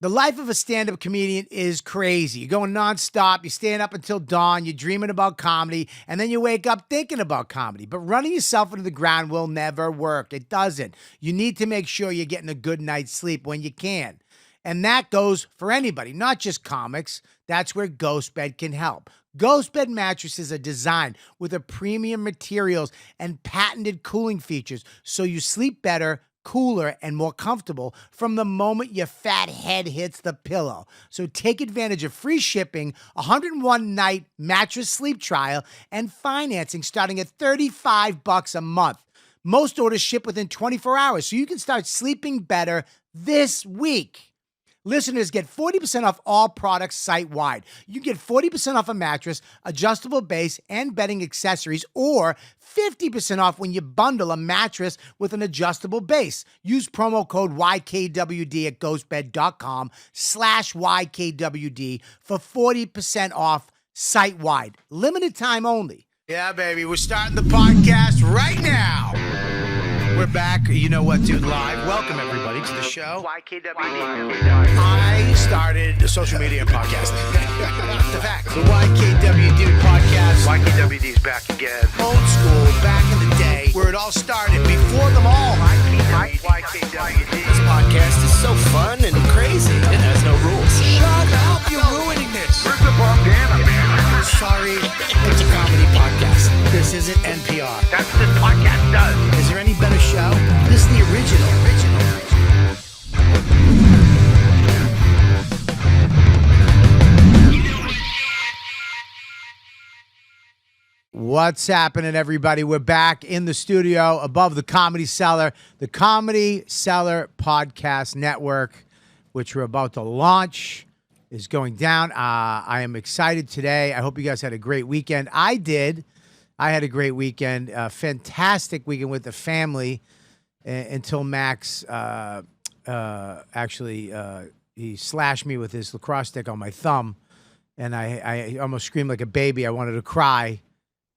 The life of a stand-up comedian is crazy. You're going nonstop. You're staying up until dawn. You're dreaming about comedy. And then you wake up thinking about comedy. But running yourself into the ground will never work. It doesn't. You need to make sure you're getting a good night's sleep when you can. And that goes for anybody, not just comics. That's where Ghost Bed can help. Ghost Bed mattresses are designed with a premium materials and patented cooling features so you sleep better, cooler, and more comfortable from the moment your fat head hits the pillow. So take advantage of free shipping, 101-night mattress sleep trial, and financing starting at $35 a month. Most orders ship within 24 hours, so you can start sleeping better this week. Listeners get 40% off all products site-wide. You get 40% off a mattress, adjustable base, and bedding accessories, or 50% off when you bundle a mattress with an adjustable base. Use promo code YKWD at ghostbed.com/YKWD for 40% off site-wide. Limited time only. Yeah, baby, we're starting the podcast right now. We're back. You know what, dude? Live. Welcome, everybody, to the show. YKWD. I started social media and podcasting. The fact. The YKWD podcast. YKWD's back again. Old school, back in the day, where it all started, before them all. YKWD. This podcast is so fun and crazy. It has no rules. Shut up. You're ruining this. Where's the bandana, man? Sorry. It's a comedy podcast. This isn't NPR. That's what this podcast does. Is there any better show? This is the original. What's happening, everybody? We're back in the studio above the Comedy Cellar, the Comedy Cellar Podcast Network, which we're about to launch, is going down. I am excited today. I hope you guys had a great weekend. I did. I had a great weekend, a fantastic weekend with the family until Max he slashed me with his lacrosse stick on my thumb, and I almost screamed like a baby. I wanted to cry,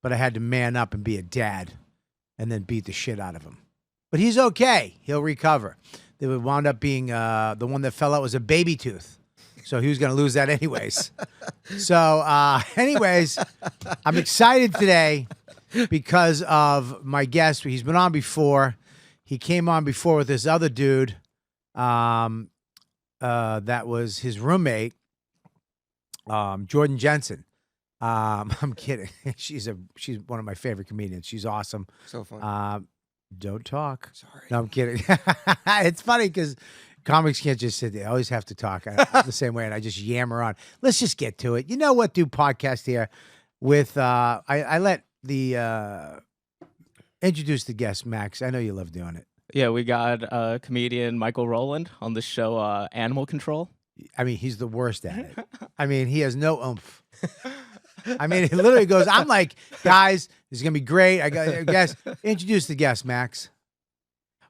but I had to man up and be a dad and then beat the shit out of him. But he's okay. He'll recover. They would wound up being the one that fell out was a baby tooth. So he was going to lose that anyways. Anyways, I'm excited today because of my guest. He's been on before. He came on before with this other dude that was his roommate, Jordan Jensen. I'm kidding. She's one of my favorite comedians. She's awesome. So fun. Don't talk. Sorry. No, I'm kidding. It's funny because comics can't just sit there. I always have to talk the same way, and I just yammer on. Let's just get to it. You know what? Do podcast here with I let the introduce the guest, Max. I know you love doing it. Yeah, we got comedian Michael Rowland on the show Animal Control. I mean, he's the worst at it. I mean, he has no oomph. I mean, he literally goes, I'm like, guys, this is going to be great. I got a guest. Introduce the guest, Max.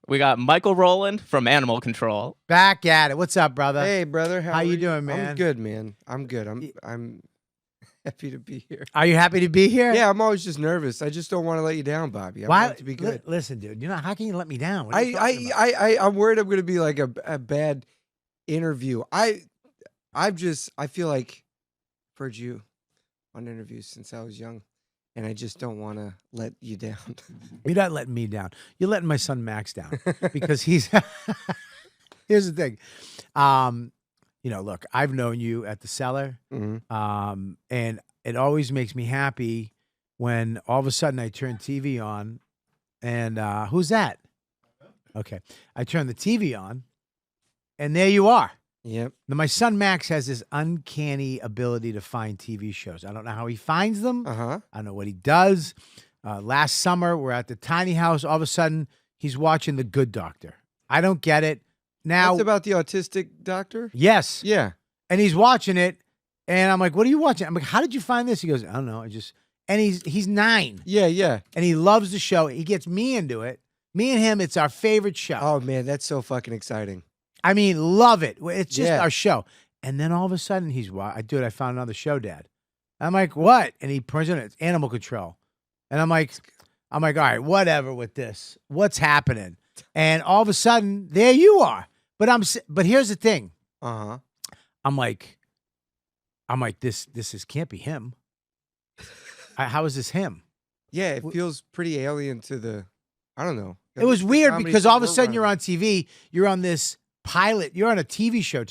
We got Michael Rowland from Animal Control. Back at it. What's up, brother? Hey, brother. How you doing, man? I'm good, man. I'm good. I'm happy to be here. Are you happy to be here? Yeah, I'm always just nervous. I just don't want to let you down, Bobby. I want it to be good. Listen, dude. You know, how can you let me down? What are you talking about? I'm worried I'm going to be like a bad interview. I feel like I've heard you on interviews since I was young, and I just don't want to let you down. You're not letting me down. You're letting my son Max down because he's. Here's the thing, look, I've known you at the Cellar, and it always makes me happy when all of a sudden I turn TV on, and who's that? Okay, I turn the TV on, and there you are. Yep. Now, my son Max has this uncanny ability to find TV shows. I don't know how he finds them. I don't know what he does. Last summer, we're at the tiny house. All of a sudden, he's watching The Good Doctor. I don't get it. Now, That's about the autistic doctor? Yes. Yeah. And he's watching it, and I'm like, what are you watching? I'm like, how did you find this? He goes, I don't know. And he's 9. Yeah. And he loves the show. He gets me into it. Me and him, it's our favorite show. Oh, man, that's so fucking exciting. I mean, love it. It's just our show. And then all of a sudden, I found another show, Dad. I'm like, what? And he turns it, it's Animal Control. And I'm like, all right, whatever with this. What's happening? And all of a sudden, there you are. But here's the thing. Uh-huh. I'm like, this is can't be him. How is this him? Yeah, it feels pretty alien to the, I don't know. It was The weird comedy because thing all of a we're sudden you're running. on TV, you're on this pilot, you're on a TV show.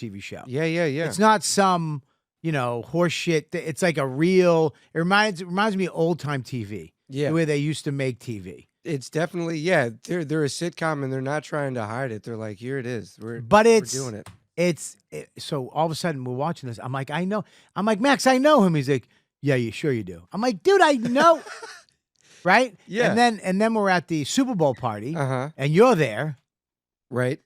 Yeah, yeah, yeah. It's not some, horse shit. It's like a real, it reminds me of old time TV. Yeah. The way they used to make TV. It's definitely, yeah, they're a sitcom and they're not trying to hide it. They're like, here it is. We're doing it. So all of a sudden we're watching this. I'm like, Max, I know him. He's like, yeah, sure you do. I'm like, dude, I know. Right? Yeah. And then we're at the Super Bowl party Uh-huh. and you're there. Right.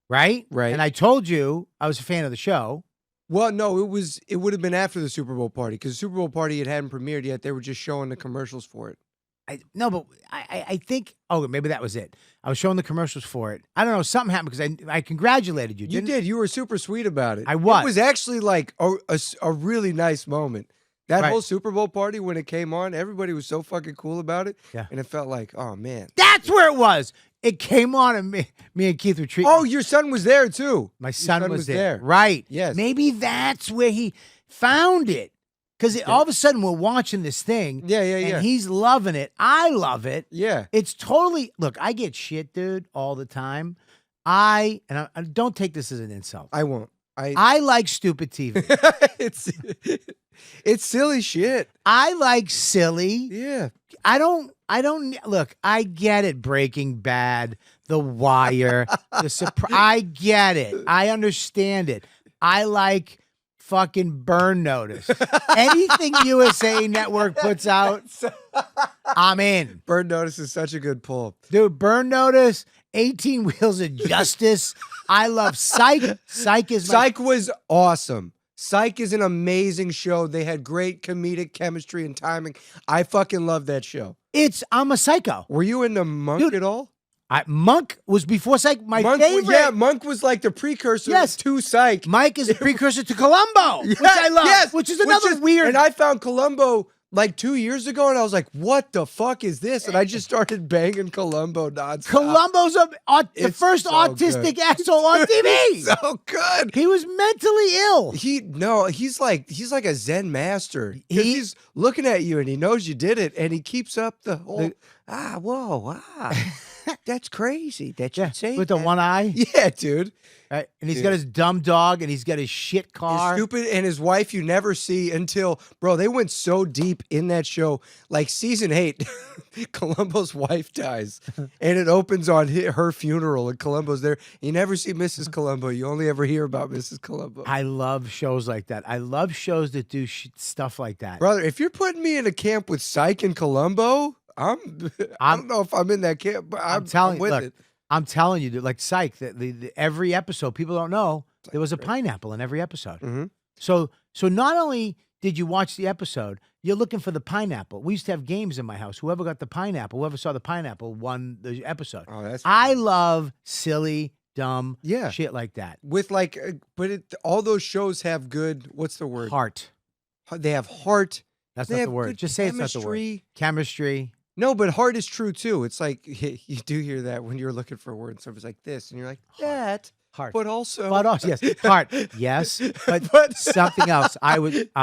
Right? Right. And I told you I was a fan of the show. Well, no, it would have been after the Super Bowl party because the Super Bowl party it hadn't premiered yet. They were just showing the commercials for it. I think, maybe that was it. I was showing the commercials for it. I don't know, something happened because I congratulated you. You did. You were super sweet about it. I was. It was actually like a really nice moment. That Right. whole Super Bowl party when it came on, everybody was so fucking cool about it. Yeah. And it felt like, oh man. That's where it was. It came on and me and Keith were treating. Oh, your son was there too. My son was there. there. Right. Yes. Maybe that's where he found it. Because all of a sudden we're watching this thing. Yeah, yeah, yeah. And he's loving it. I love it. Yeah. It's totally, look, I get shit, dude, all the time. I don't take this as an insult. I won't. I like stupid TV. It's silly shit. I like silly. Yeah. I don't look, I get it. Breaking Bad, The Wire, I get it. I understand it. I like fucking Burn Notice. Anything USA Network puts out, I'm in. Burn Notice is such a good pull. Dude, Burn Notice, 18 Wheels of Justice. I love Psych. Psych was awesome. Psych is an amazing show. They had great comedic chemistry and timing. I fucking love that show. I'm a psycho. Were you into Monk Dude, at all? Monk was before Psych. My Monk, favorite. Yeah, Monk was like the precursor to Psych. Mike is a precursor to Columbo, which I love. Yes, which is another weird. And I found Columbo like 2 years ago, and I was like, "What the fuck is this?" And I just started banging Columbo nonstop. Columbo's the It's first so autistic good. asshole on TV. So good. He was mentally ill. He's like a Zen master. He's looking at you and he knows you did it, and he keeps up the whole that's crazy that you say with the that. one eye. Yeah, dude. Right? And he's got his dumb dog, and he's got his shit car. His stupid and his wife you never see until, bro, they went so deep in that show. Like season 8, Columbo's wife dies and it opens on her funeral and Columbo's there. You never see Mrs. Columbo. You only ever hear about Mrs. Columbo. I love shows like that. I love shows that do stuff like that. Brother, if you're putting me in a camp with Psych and Columbo, I don't know if I'm in that camp, but I'm with it. I'm telling you, dude, like Psych, the every episode, people don't know there was a pineapple in every episode. Mm-hmm. So not only did you watch the episode, you're looking for the pineapple. We used to have games in my house. Whoever got the pineapple, whoever saw the pineapple won the episode. Oh, that's I love silly, dumb Yeah. shit like that. with like, all those shows have good, what's the word? Heart. They have heart. That's They not have the word. good Just say it's not the word. chemistry. Chemistry. No, but heart is true too. It's like you do hear that when you're looking for a word, and somebody's like this, and you're like that, Heart. but also, But also, yes, heart. Yes, but something else. I would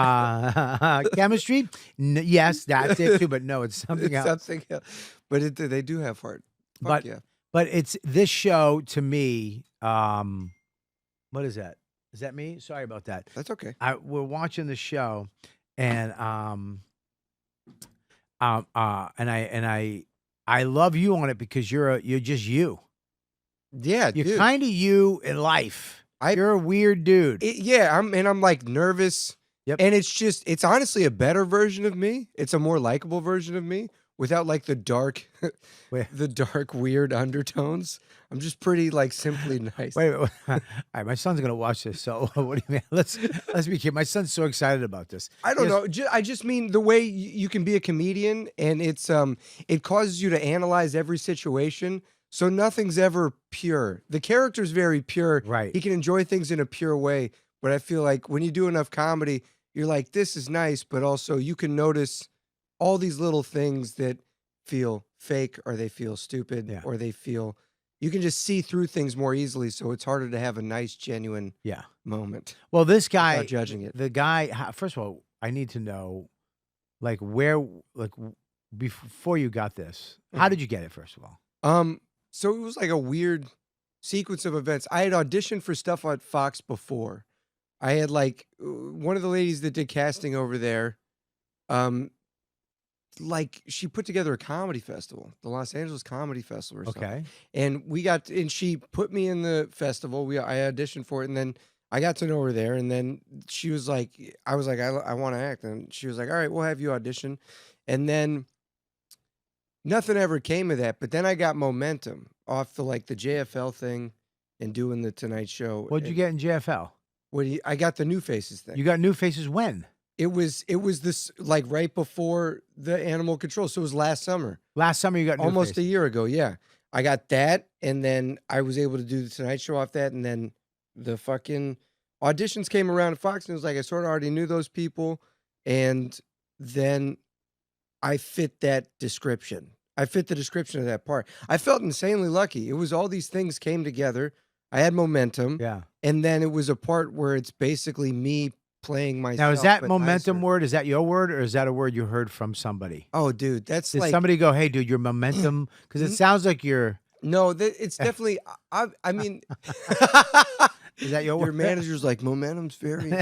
chemistry. Yes, that's it too. But no, it's something it's else. something else. But they do have heart. Fuck But yeah. but it's this show to me. What is that? Is that me? Sorry about that. That's okay. We're watching the show, and I love you on it because you're just you. Yeah, You're dude. kind of you in life. I- You're a weird dude. I'm like nervous. Yep. And it's honestly a better version of me. It's a more likable version of me without like the dark, Wait. the dark weird undertones. I'm just pretty like simply nice. Wait. All right, my son's gonna watch this. So what do you mean? Let's be clear. My son's so excited about this. I don't know. I just mean the way you can be a comedian, and it causes you to analyze every situation. So nothing's ever pure. The character's very pure. Right. He can enjoy things in a pure way. But I feel like when you do enough comedy, you're like, this is nice, but also you can notice all these little things that feel fake, or they feel stupid, Yeah. or they feel you can just see through things more easily, so it's harder to have a nice, genuine Yeah. moment Well, this guy, without judging it. the guy. First of all, I need to know, like, where, like, before you got this, how did you get it? First of all, So it was like a weird sequence of events. I had auditioned for stuff on Fox before. I had like one of the ladies that did casting over there. Like she put together a comedy festival, the Los Angeles Comedy Festival or something. okay. And and she put me in the festival. I auditioned for it, and then I got to know her there. And then she was like, I was like, I want to act. And she was like, all right, we'll have you audition. And then nothing ever came of that. But then I got momentum off the JFL thing and doing the Tonight Show. What'd you get in JFL? I got the New Faces thing. You got New Faces when? It was this like right before the Animal Control. So it was last summer. Last summer you got New Almost Faces. a year ago, yeah. I got that, and then I was able to do the Tonight Show off that, and then the fucking auditions came around at Fox, and it was like I sort of already knew those people, and then I fit that description. I fit the description of that part. I felt insanely lucky. It was all these things came together. I had momentum, Yeah. and then it was a part where it's basically me playing myself. Now, is that but momentum nicer. word? Is that your word, or is that a word you heard from somebody? Oh, dude, that's Did like somebody go, "Hey, dude, your momentum"? Because it sounds like you're. no. It's definitely. I mean. Is that your Your word? manager's like, momentum's very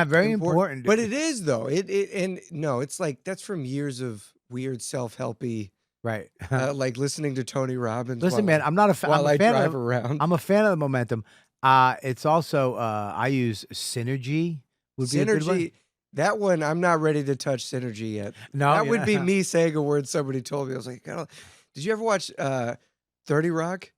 Very important. But it is though. And no, it's like that's from years of weird self-helpy, right. like listening to Tony Robbins. Listen, while, man, I'm not a fan. while I'm a I fan drive of. around. I'm a fan of the momentum. It's also I use synergy. Would be a good one. Synergy. That one, I'm not ready to touch Synergy yet. No, that would yeah. be me saying a word somebody told me. I was like, did you ever watch 30 Rock?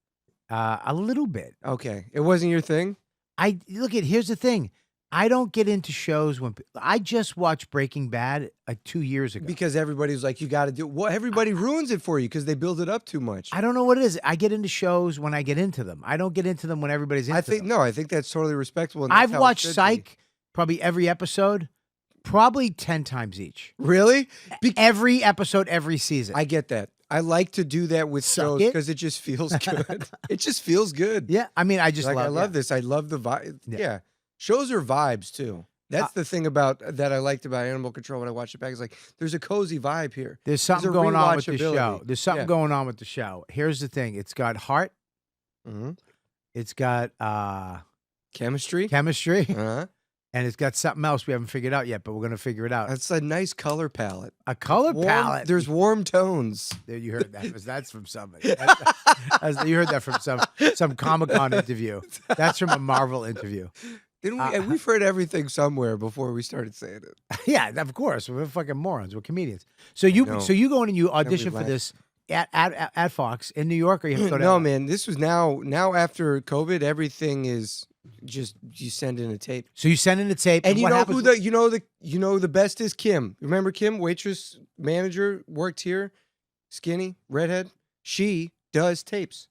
A little bit. Okay, it wasn't your thing. Here's the thing. I don't get into shows when I just watched Breaking Bad like 2 years ago. Because everybody was like, you got to do. Well, everybody ruins it for you because they build it up too much. I don't know what it is. I get into shows when I get into them. I don't get into them when everybody's into them. I think that's totally respectable. And that's I've how it watched should be. Psych probably every episode, probably 10 times each. Really? Every episode, every season. I get that. I like to do that with Suck shows it. because it just feels good. It just feels good. yeah, I mean, I just Like, I love yeah. this. I love the vibe. Yeah. Yeah. Shows are vibes too. That's the thing that I liked about Animal Control when I watched it back. Is like there's a cozy vibe here. There's something a going on with the show. rewatchability. There's something Yeah. going on with the show. Here's the thing. It's got heart. Mhm. It's got Chemistry. chemistry. Uh-huh. And it's got something else we haven't figured out yet, but we're going to figure it out. That's a nice color palette. A color palette. There's warm tones. There, you heard that. That's from somebody. You heard that from some Comic-Con interview. That's from a Marvel interview. Didn't we? And we've heard everything somewhere before we started saying it. Yeah, of course. We're fucking morons. We're comedians. So you know. go in and you audition for laugh. this at Fox in New York, or you have to go to No, man. This was now after COVID, everything is just you send in a tape. So you send in a tape, And you what know happens? who the best is Kim. Remember Kim, waitress manager, worked here, skinny, redhead. She does tapes.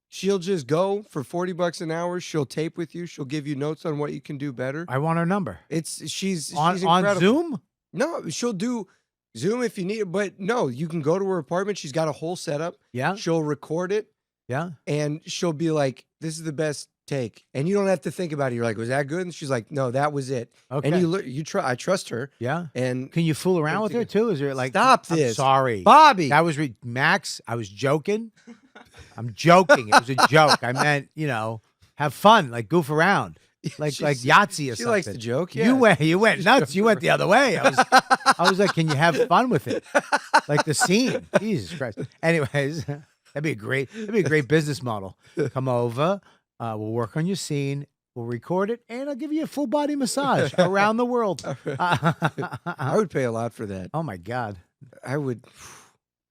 She'll just go for $40 an hour. She'll tape with you. She'll give you notes on what you can do better. I want her number. She's On incredible. Zoom? No, she'll do Zoom if you need it, but no, you can go to her apartment. She's got a whole setup. Yeah. She'll record it Yeah. and she'll be like, "This is the best take," and you don't have to think about it. You're like, "Was that good?" And she's like, "No, that was it." Okay. And I trust her. Yeah. And Can you fool around with her too? Is there like Stop I'm this. sorry. Bobby, That was Max. I was joking. I'm joking. It was a joke. I meant, have fun, like goof around, like Yahtzee or she something. likes to joke. Yeah. You went nuts. You went the other way. I was like, can you have fun with it? Like the scene. Jesus Christ. Anyways, that'd be a great business model. Come over. We'll work on your scene. We'll record it, and I'll give you a full body massage around the world. I would pay a lot for that. Oh my God. I would.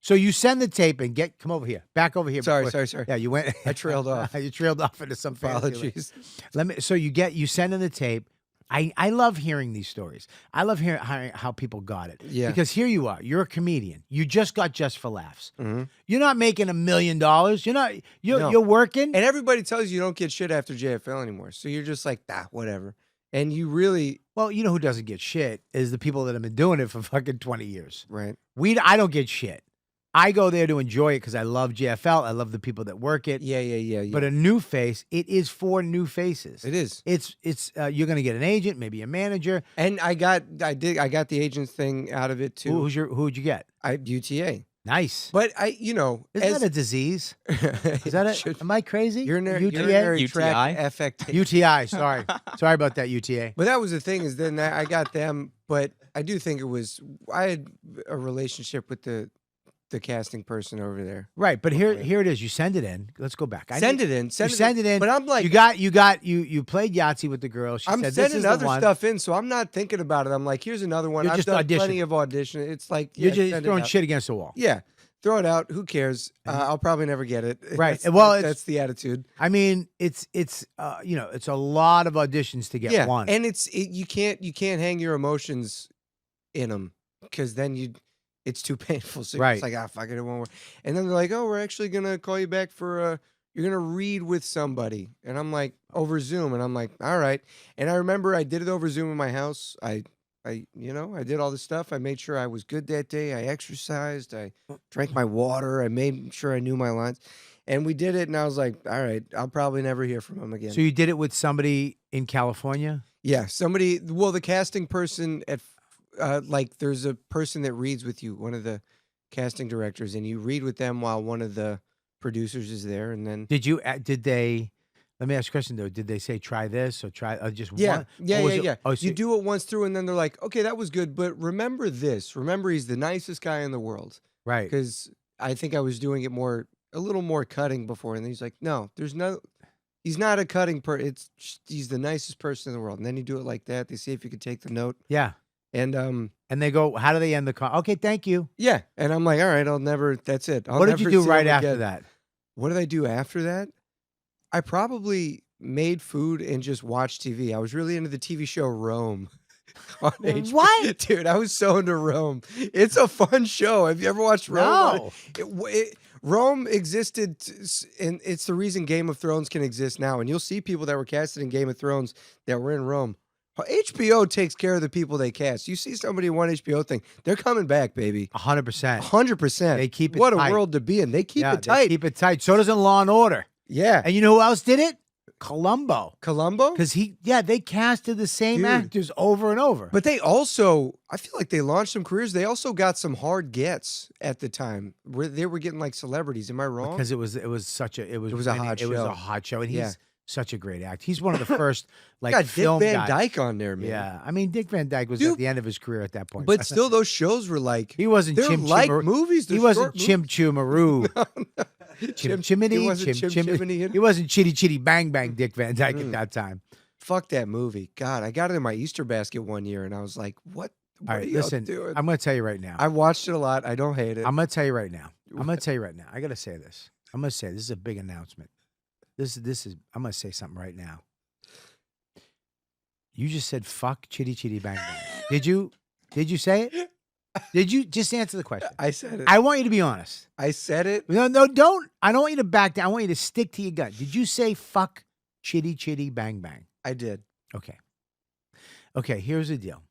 So you send the tape and come over here, back over here. Sorry. Yeah, you went. I trailed off. You trailed off into some fancy land. Apologies. So you send in the tape. I love hearing these stories. I love hearing how people got it. Yeah. Because here you are. You're a comedian. You just got Just for Laughs. Mhm. You're not making $1 million. You're not. No. You're working. And everybody tells you don't get shit after JFL anymore. So you're just like, whatever. And you really, Well, you know who doesn't get shit is the people that have been doing it for fucking 20 years. right. I don't get shit. I go there to enjoy it because I love JFL. I love the people that work it. Yeah. But a new face, it is for new faces. It is. It's you're gonna get an agent, maybe a manager. And I got the agents thing out of it too. Who'd you get? UTA. Nice. But Isn't that a disease? Is that it? Am I crazy? Urinary UTI? tract affectation. UTI. Sorry about that UTA. But that was the thing is then I got them. But I do think I had a relationship with the casting person over there. Right, but here it is. You send it in. Let's go back. Send it in. Send it in. But I'm like, you played Yahtzee with the girl. She I'm said, sending this is other the one. stuff in, so I'm not thinking about it. I'm like, here's another one. You're I've just done auditioning. plenty of audition. It's like You're send just it throwing out. shit against the wall. Yeah, throw it out. Who cares? I'll probably never get it. Right. That's the attitude. I mean, it's it's a lot of auditions to get one. And you can't hang your emotions in them because then it's too painful. So Right. it's like, fuck it, it won't work. And then they're like, oh, we're actually gonna call you back for you're gonna read with somebody. And I'm like, over Zoom. And I'm like, all right. And I remember I did it over Zoom in my house. I did all this stuff. I made sure I was good that day. I exercised. I drank my water. I made sure I knew my lines. And we did it. And I was like, all right, I'll probably never hear from him again. So you did it with somebody in California? Yeah, the casting person there's a person that reads with you, one of the casting directors, and you read with them while one of the producers is there, and then Did they, let me ask you a question though. Did they say try this or try just yeah, one? yeah. Oh, so You do it once through, and then they're like, okay, that was good, but remember this. Remember, he's the nicest guy in the world. right. Because I think I was doing it a little more cutting before, and then he's like, no, he's not a cutting he's the nicest person in the world. And then you do it like that. They see if you could take the note. Yeah. And they go, how do they end the call? Okay, thank you. yeah, and I'm like, all right, that's it. What did you never do see right him after again. that? What did I do after that? I probably made food and just watched TV. I was really into the TV show Rome. On HBO. What? Dude, I was so into Rome. It's a fun show. Have you ever watched Rome? No. Rome existed, and it's the reason Game of Thrones can exist now. And you'll see people that were casted in Game of Thrones that were in Rome. HBO takes care of the people they cast. You see somebody in one HBO thing, they're coming back, baby. 100%. 100%. They keep it What tight. a world to be in. They keep it They tight. keep it tight. So doesn't Law and Order. Yeah. And you know who else did it? Columbo. Columbo? Because they casted the same Dude. actors over and over. But they also, I feel like they launched some careers. They also got some hard gets at the time. They were getting like celebrities. Am I wrong? Because it was a hot show, and he's such a great actor. He's one of the first got film Dick Van guys. Dyke on there, man. Yeah, I mean Dick Van Dyke was Dude, at the end of his career at that point. But still, those shows were like he wasn't they're Chim like Chimaroo. movies. He They're wasn't short Chim Chimaroo. Chim Chimney. He wasn't Chim Chimney. He wasn't Chitty Chitty Bang Bang Dick Van Dyke at that time. Fuck that movie. God, I got it in my Easter basket one year, and I was like, "What? All right, listen. doing?" I'm going to tell you right now. I watched it a lot. I don't hate it. I'm going to tell you right now. I got to say this. I'm going to say this is a big announcement. This is. I'm going to say something right now. You just said fuck Chitty Chitty Bang Bang. Did you say it? Did you just answer the question? I said it. I want you to be honest. I said it. No, don't. I don't want you to back down. I want you to stick to your gut. Did you say fuck Chitty Chitty Bang Bang? I did. Okay, here's the deal.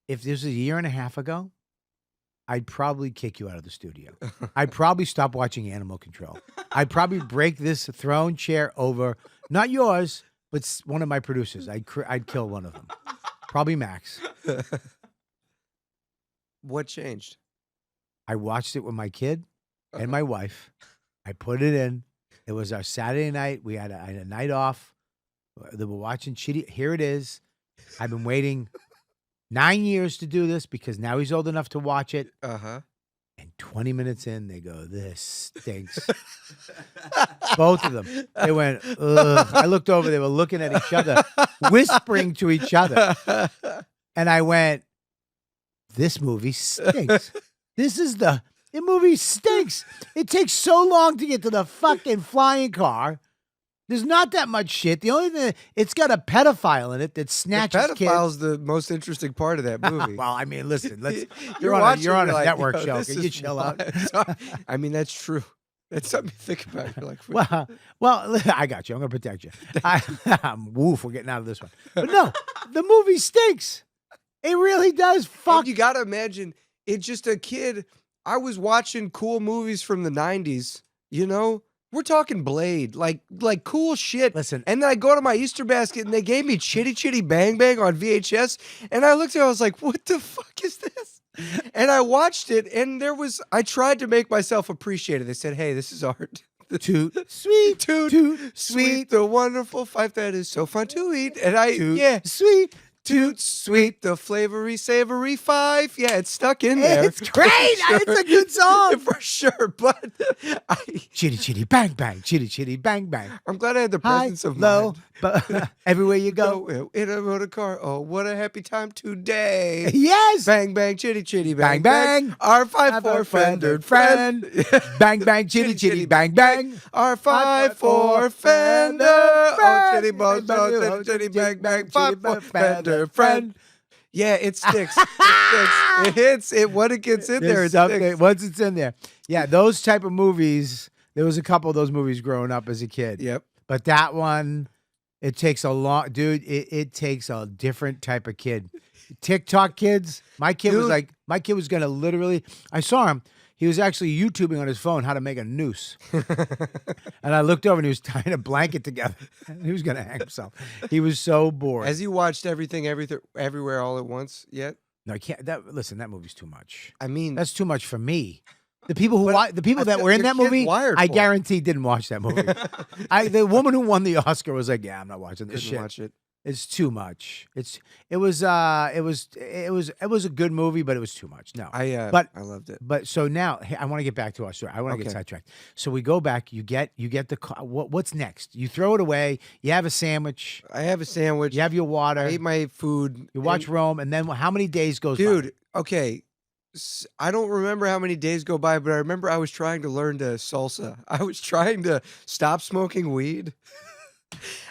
If this was a year and a half ago, I'd probably kick you out of the studio. I'd probably stop watching Animal Control. I'd probably break this throne chair over, not yours, but one of my producers. I'd kill one of them. Probably Max. What changed? I watched it with my kid and my wife. I put it in. It was our Saturday night. I had a night off. They were watching Chitty. Here it is. I've been waiting 9 years to do this because now he's old enough to watch it. Uh-huh. And 20 minutes in, they go, this stinks. Both of them. They went, ugh. I looked over. They were looking at each other, whispering to each other. And I went, this movie stinks. The movie stinks. It takes so long to get to the fucking flying car. There's not that much shit. The only thing, it's got a pedophile in it that snatches The kids. pedophile's the most interesting part of that movie. Well, I mean, listen, You're on watching, a you're like, network yo, show. this Can you is chill out? wild. I mean, that's true. That's something to think about. You're like, Well, I got you. I'm going to protect you. Woof, we're getting out of this one. But no, the movie stinks. It really does. Fuck. and you got to imagine, it's just a kid. I was watching cool movies from the 90s, you know? We're talking Blade, like cool shit. Listen. And then I go to my Easter basket and they gave me Chitty Chitty Bang Bang on VHS. And I looked at it, I was like, what the fuck is this? And I watched it and I tried to make myself appreciate it. They said, hey, this is art. Toot sweet, Toot sweet, the wonderful fife that is so fun to eat. And toot sweet. toot sweet, the flavory, savory five. Yeah, it's stuck in there. It's great. It's a good song. For sure. But Chitty chitty bang bang, chitty chitty bang bang. I'm glad I had the High, presence of low, mind. but everywhere you go. Go in a motor car. Oh, what a happy time today. Yes. Bang, bang, chitty, chitty, Bang, bang, bang. Our 5-4 fender friend. Bang bang, chitty chitty bang bang. Our 5-4 fender. Oh, chitty bones, oh, chitty bang, bang, 5-4 fender friend. Yeah, it sticks. It hits. When it gets in there, it sticks. Once it's in there. Yeah, those type of movies, there was a couple of those movies growing up as a kid. Yep. But that one, it takes a long, dude, it takes a different type of kid. TikTok kids, my kid was going to literally, I saw him. He was actually YouTubing on his phone how to make a noose. And I looked over and he was tying a blanket together. He was going to hang himself. He was so bored. Has he watched everything, everywhere, all at once yet? No, I can't. Listen, that movie's too much. I mean, That's too much for me. The people who But that were in your that kid's movie, wired I for it. guarantee didn't watch that movie. The woman who won the Oscar was like, "Yeah, I'm not watching this didn't shit. watch it. It's too much. It was a good movie, but it was too much. No, I loved it. But so now I want to get back to our story. I want to get Okay. sidetracked. So we go back. You get the car. What's next? You throw it away. You have a sandwich. I have a sandwich. You have your water. I ate my food. You watch Rome, and then how many days goes by? Dude, okay. I don't remember how many days go by, but I remember I was trying to learn to salsa. I was trying to stop smoking weed.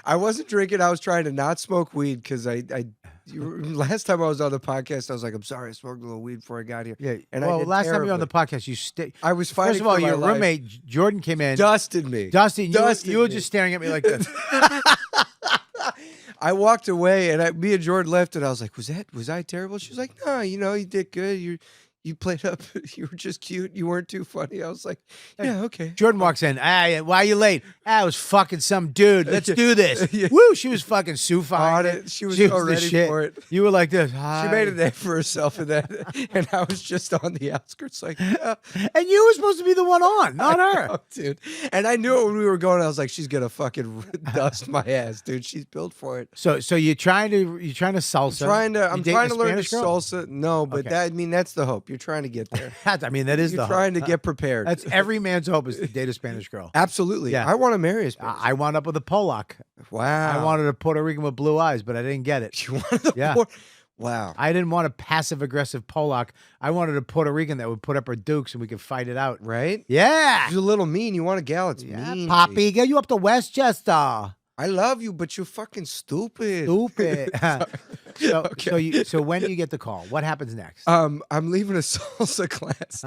I wasn't drinking. I was trying to not smoke weed because last time I was on the podcast, I was like, I'm sorry, I smoked a little weed before I got here. Yeah. And I well, did last time you were on the terribly. podcast, you I was fighting First of all, for my your life. roommate Jordan came in. Dusted me. Dusty, Dusted you were me. just staring at me like this. I walked away and me and Jordan left and I was like, was I terrible? She was like, no, you did good. You played up. You were just cute. You weren't too funny. I was like, yeah, okay. Jordan walks in. Why are you late? I was fucking some dude. Let's do this. Yeah. Woo! She was fucking Sue On it. it. She was so the ready shit. for it. You were like this. She Hi. made a name for herself in that, and I was just on the outskirts, like, yeah. And you were supposed to be the one on, not her. Oh, dude. And I knew it when we were going. I was like, she's gonna fucking dust my ass, dude. She's built for it. So you're trying to salsa. I'm You trying date to a learn to Spanish girl? salsa. No, but Okay. that's the hope. You're trying to get there. That is You're the trying hope. to get prepared. That's every man's hope is to date a Spanish girl. Absolutely. Yeah. I want to marry a Spanish. I wound up with a Polak. Wow. I wanted a Puerto Rican with blue eyes, but I didn't get it. You wanted the Yeah. Wow. I didn't want a passive aggressive Polak. I wanted a Puerto Rican that would put up her dukes and we could fight it out. Right? Yeah. You're a little mean. You want a gal that's Yeah, mean. Poppy, get you up to Westchester. I love you, but you're fucking stupid. Stupid. so, Okay. so when do you get the call? What happens next? I'm leaving a salsa class,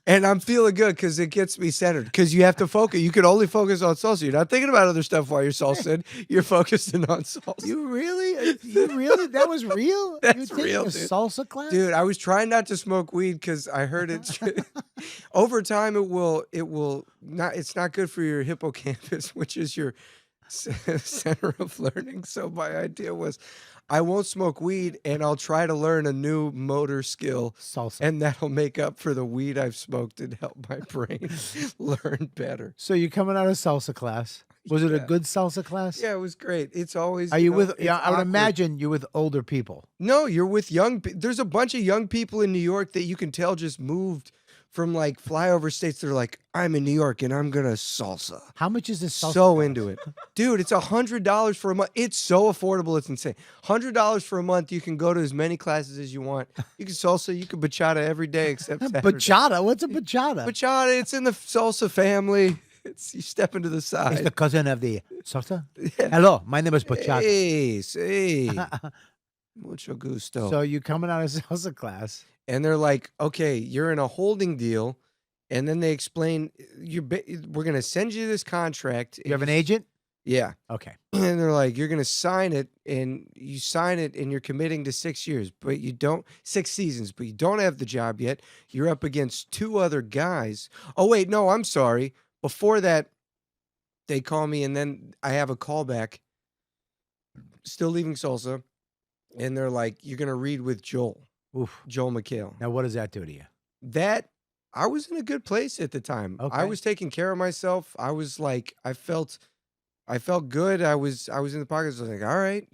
and I'm feeling good because it gets me centered. Because you have to focus. You can only focus on salsa. You're not thinking about other stuff while you're salsa. You're focusing on salsa. You really? That was real? That's you were taking real, a dude. salsa class? Dude, I was trying not to smoke weed because I heard it. Over time, it will not. It's not good for your hippocampus, which is your center of learning. So my idea was, I won't smoke weed, and I'll try to learn a new motor skill, Salsa. and that'll make up for the weed I've smoked and help my brain learn better. So you're coming out of salsa class. Was it a Yeah. good salsa class? Yeah, it was great. It's always. Are you know, with? it's Yeah, I would awkward. imagine you're with older people. No, you're with young. There's a bunch of young people in New York that you can tell just moved from like flyover states. They're like, I'm in New York and I'm gonna salsa. How much is this salsa? So class? into it, dude. It's $100 for a month. It's so affordable. It's insane. $100 for a month. You can go to as many classes as you want. You can salsa. You can bachata every day except Saturday. Bachata? What's a bachata? Bachata. It's in the salsa family. You step into the It's side. the cousin of the salsa. Hello, my name is Bachata. Hey, say, mucho gusto. So you coming out of salsa class? And they're like, okay, you're in a holding deal. And then they explain, we're going to send you this contract. You have an agent? Yeah. Okay. And they're like, you're going to sign it, and you sign it and you're committing to 6 years, but you don't 6 seasons, but you don't have the job yet. You're up against 2 other guys. Oh, wait, no, I'm sorry. Before that, they call me, and then I have a callback, still leaving Salsa. And they're like, you're going to read with Joel Oof. McHale. Now, what does that do to you? That I was in a good place at the time. Okay. I was taking care of myself. I was like, I felt good. I was in the pockets. I was like, all right,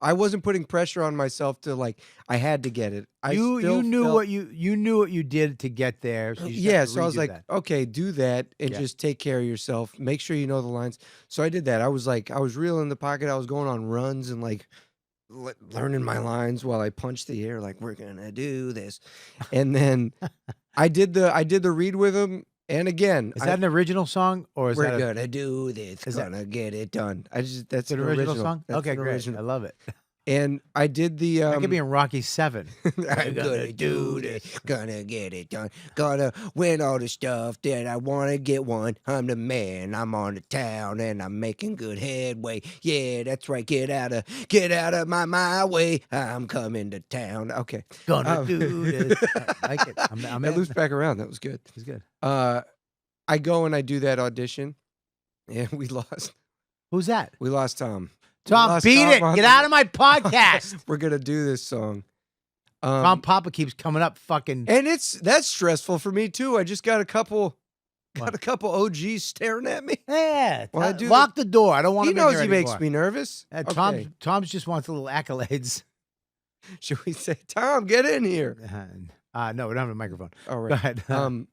I wasn't putting pressure on myself to like, I had to get it. You knew what you did to get there. So you just yeah. have to So I was redo like, that. okay, do that and Yeah. just take care of yourself. Make sure you know the lines. So I did that. I was real in the pocket. I was going on runs and like learning my lines while I punched the air. Like, we're going to do this. And then I did the read with him. And again, Is that an original song or is we're that gonna do this, is that- gonna get it done. That's an an original song? That's Okay, an great. original. I love it. And I did the That could be in Rocky 7. I'm gonna do this, gonna get it done, gonna win all the stuff that I wanna get won. I'm the man, I'm on the town, and I'm making good headway. Yeah, that's right. Get out of my way. I'm coming to town. Okay, Gonna do this. I like it. I'm I in. looped back around. That was good. It's good. I go and I do that audition, and we lost. Who's that? We lost Tom. Tom, lost beat Tom it. on Get the- out of my podcast. We're gonna do this song. Tom Papa keeps coming up fucking. And that's stressful for me too. I just got a couple OGs staring at me. Yeah. Well, I do lock the door. I don't want He to be knows here he makes anymore. me nervous. Okay. Tom's just wants a little accolades. Should we say, Tom, get in here? No, we don't have a microphone. All Go right. ahead.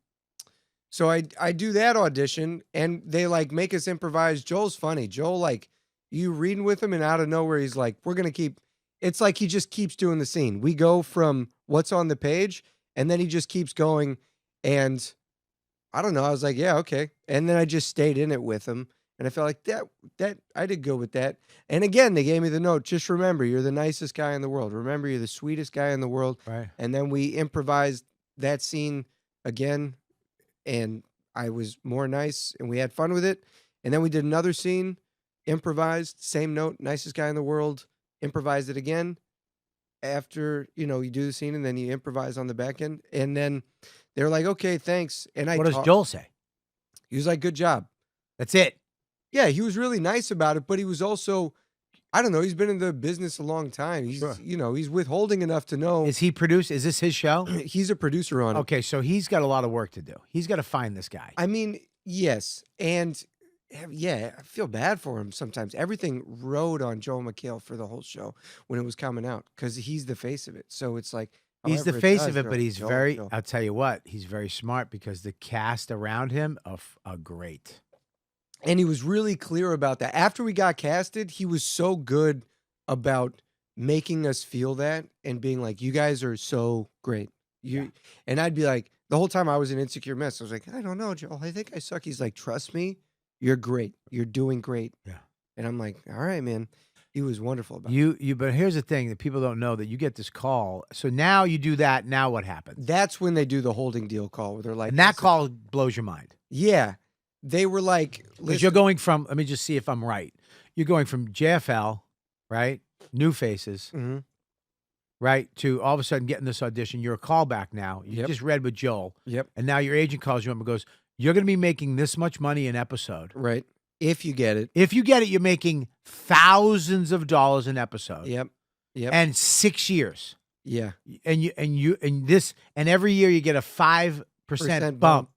So I do that audition, and they like make us improvise. Joel's funny. Joel, like, you reading with him, and out of nowhere he's like, we're gonna keep. It's like he just keeps doing the scene. We go from what's on the page, and then he just keeps going. And I don't know. I was like, yeah, okay. And then I just stayed in it with him, and I felt like that I did good with that. And again, they gave me the note. Just remember, you're the nicest guy in the world. Remember, you're the sweetest guy in the world. Right. And then we improvised that scene again, and I was more nice, and we had fun with it. And then we did another scene, improvised, same note, nicest guy in the world, improvised it again. After, you do the scene, and then you improvise on the back end. And then they're like, okay, thanks. And What does Joel say? He was like, good job. That's it. Yeah, he was really nice about it, but he was also, I don't know, he's been in the business a long time. He's, Sure. He's withholding enough to know. Is he produced? Is this his show? He's a producer on it. Okay, so he's got a lot of work to do. He's got to find this guy. I mean, yes. And yeah, I feel bad for him sometimes. Everything rode on Joel McHale for the whole show when it was coming out because he's the face of it. So it's like, He's the however face does, of it, they're but like, he's Joel very, McHale. I'll tell you what, he's very smart because the cast around him are great. And he was really clear about that. After we got casted, he was so good about making us feel that and being like, you guys are so great. And I'd be like, the whole time I was an insecure mess, I was like, I don't know, Joel, I think I suck. He's like, trust me, you're great. You're doing great. Yeah. And I'm like, all right, man. He was wonderful about it. But here's the thing that people don't know, that you get this call. So now you do that. Now what happens? That's when they do the holding deal call where they're like, And that listen, call blows your mind. yeah. They were like, Because you're going from, let me just see if I'm right. You're going from JFL, right? New faces, Mhm. right? To all of a sudden getting this audition. You're a callback now. You Yep. just read with Joel. Yep. And now your agent calls you up and goes, you're going to be making this much money an episode. Right. If you get it. If you get it, you're making thousands of dollars an episode. Yep. Yep. And 6 years. yeah. And every year you get a 5% bump.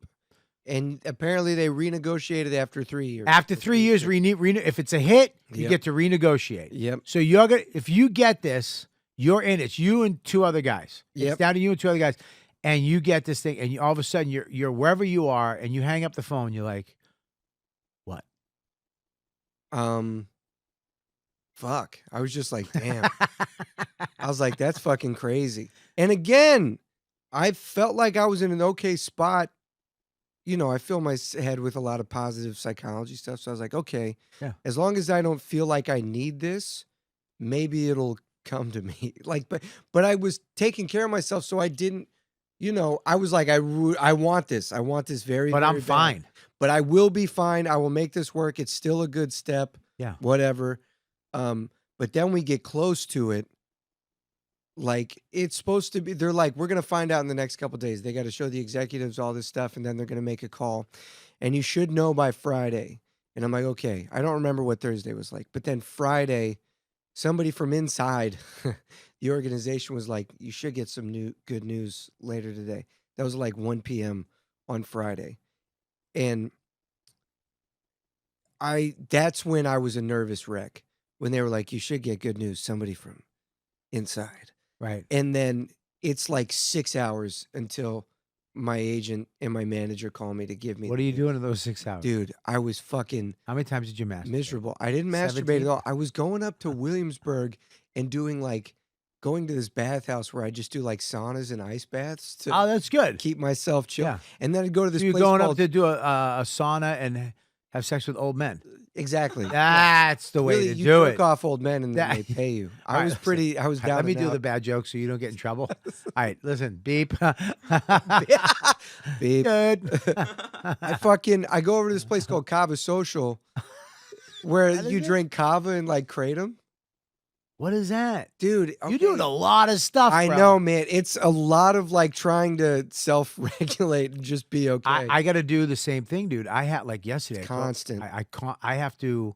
And apparently they renegotiated after 3 years. After 3 years, if it's a hit, you Yep. get to renegotiate. Yep. So if you get this, you're in it. It's you and 2 other guys. It's Yep. down to you and 2 other guys. And you get this thing, and all of a sudden you're wherever you are, and you hang up the phone. You're like, what? Fuck. I was just like, damn. I was like, that's fucking crazy. And again, I felt like I was in an okay spot. I fill my head with a lot of positive psychology stuff. So I was like, okay, Yeah. as long as I don't feel like I need this, maybe it'll come to me. Like, but I was taking care of myself. So I didn't, I was like, I want this. I want this very, But very I'm bad. fine. But I will be fine. I will make this work. It's still a good step. Yeah. whatever. But then we get close to it. Like it's supposed to be, they're like, we're going to find out in the next couple of days. They got to show the executives all this stuff, and then they're going to make a call. And you should know by Friday. And I'm like, okay, I don't remember what Thursday was like. But then Friday, somebody from inside the organization was like, you should get some good news later today. That was like 1 p.m. on Friday. And that's when I was a nervous wreck. When they were like, you should get good news, somebody from inside. Right. And then it's like 6 hours until my agent and my manager call me to give me. What are you doing in those 6 hours? Dude, I was fucking How many times did you masturbate? miserable. I didn't masturbate 17? at all. I was going up to Williamsburg and going to this bathhouse where I just do like saunas and ice baths to Oh, that's good. keep myself chill. Yeah. And then I'd go to this So you're place going called, up to do a sauna and have sex with old men. exactly. That's the way Really, to you do jerk it. off old men and then That- they pay you. All I right, was listen. down. Let me and do out. the bad joke so you don't get in trouble. All right, listen, beep. Beep. Good. I go over to this place called Kava Social where What is you it? drink kava and like kratom. What is that? Dude, You're doing okay. a lot of stuff. I bro. know, man. It's a lot of like trying to self-regulate and just be okay. I got to do the same thing, dude. I had like yesterday. It's constant. I can't. I have to.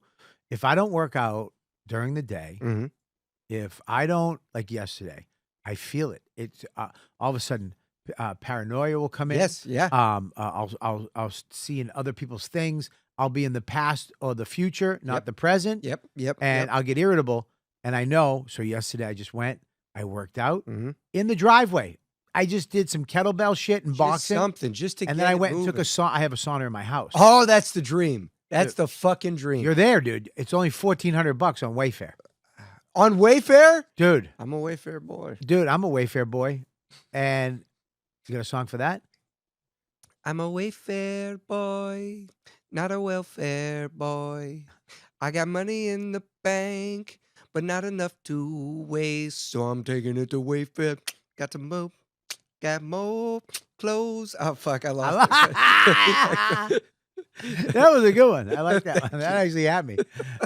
If I don't work out during the day, Mhm. if I don't like yesterday, I feel it. It's all of a sudden paranoia will come in. Yes, yeah. I'll see in other people's things. I'll be in the past or the future, not Yep. the present. Yep. And I'll get irritable. And I know. So yesterday I just went. I worked out Mhm. in the driveway. I just did some kettlebell shit and Just boxing. something just to And get then I it went and took a moving. sauna. I have a sauna in my house. Oh, that's the dream. That's the fucking dream. You're there, dude. It's only $1,400 on Wayfair. On Wayfair? Dude, I'm a Wayfair boy. I'm a Wayfair boy. And you got a song for that? I'm a Wayfair boy, not a welfare boy. I got money in the bank, but not enough to waste, so I'm taking it to Wayfair. Got to move, got more clothes. Oh fuck, I lost it. That was a good one. I like that one. That actually had me.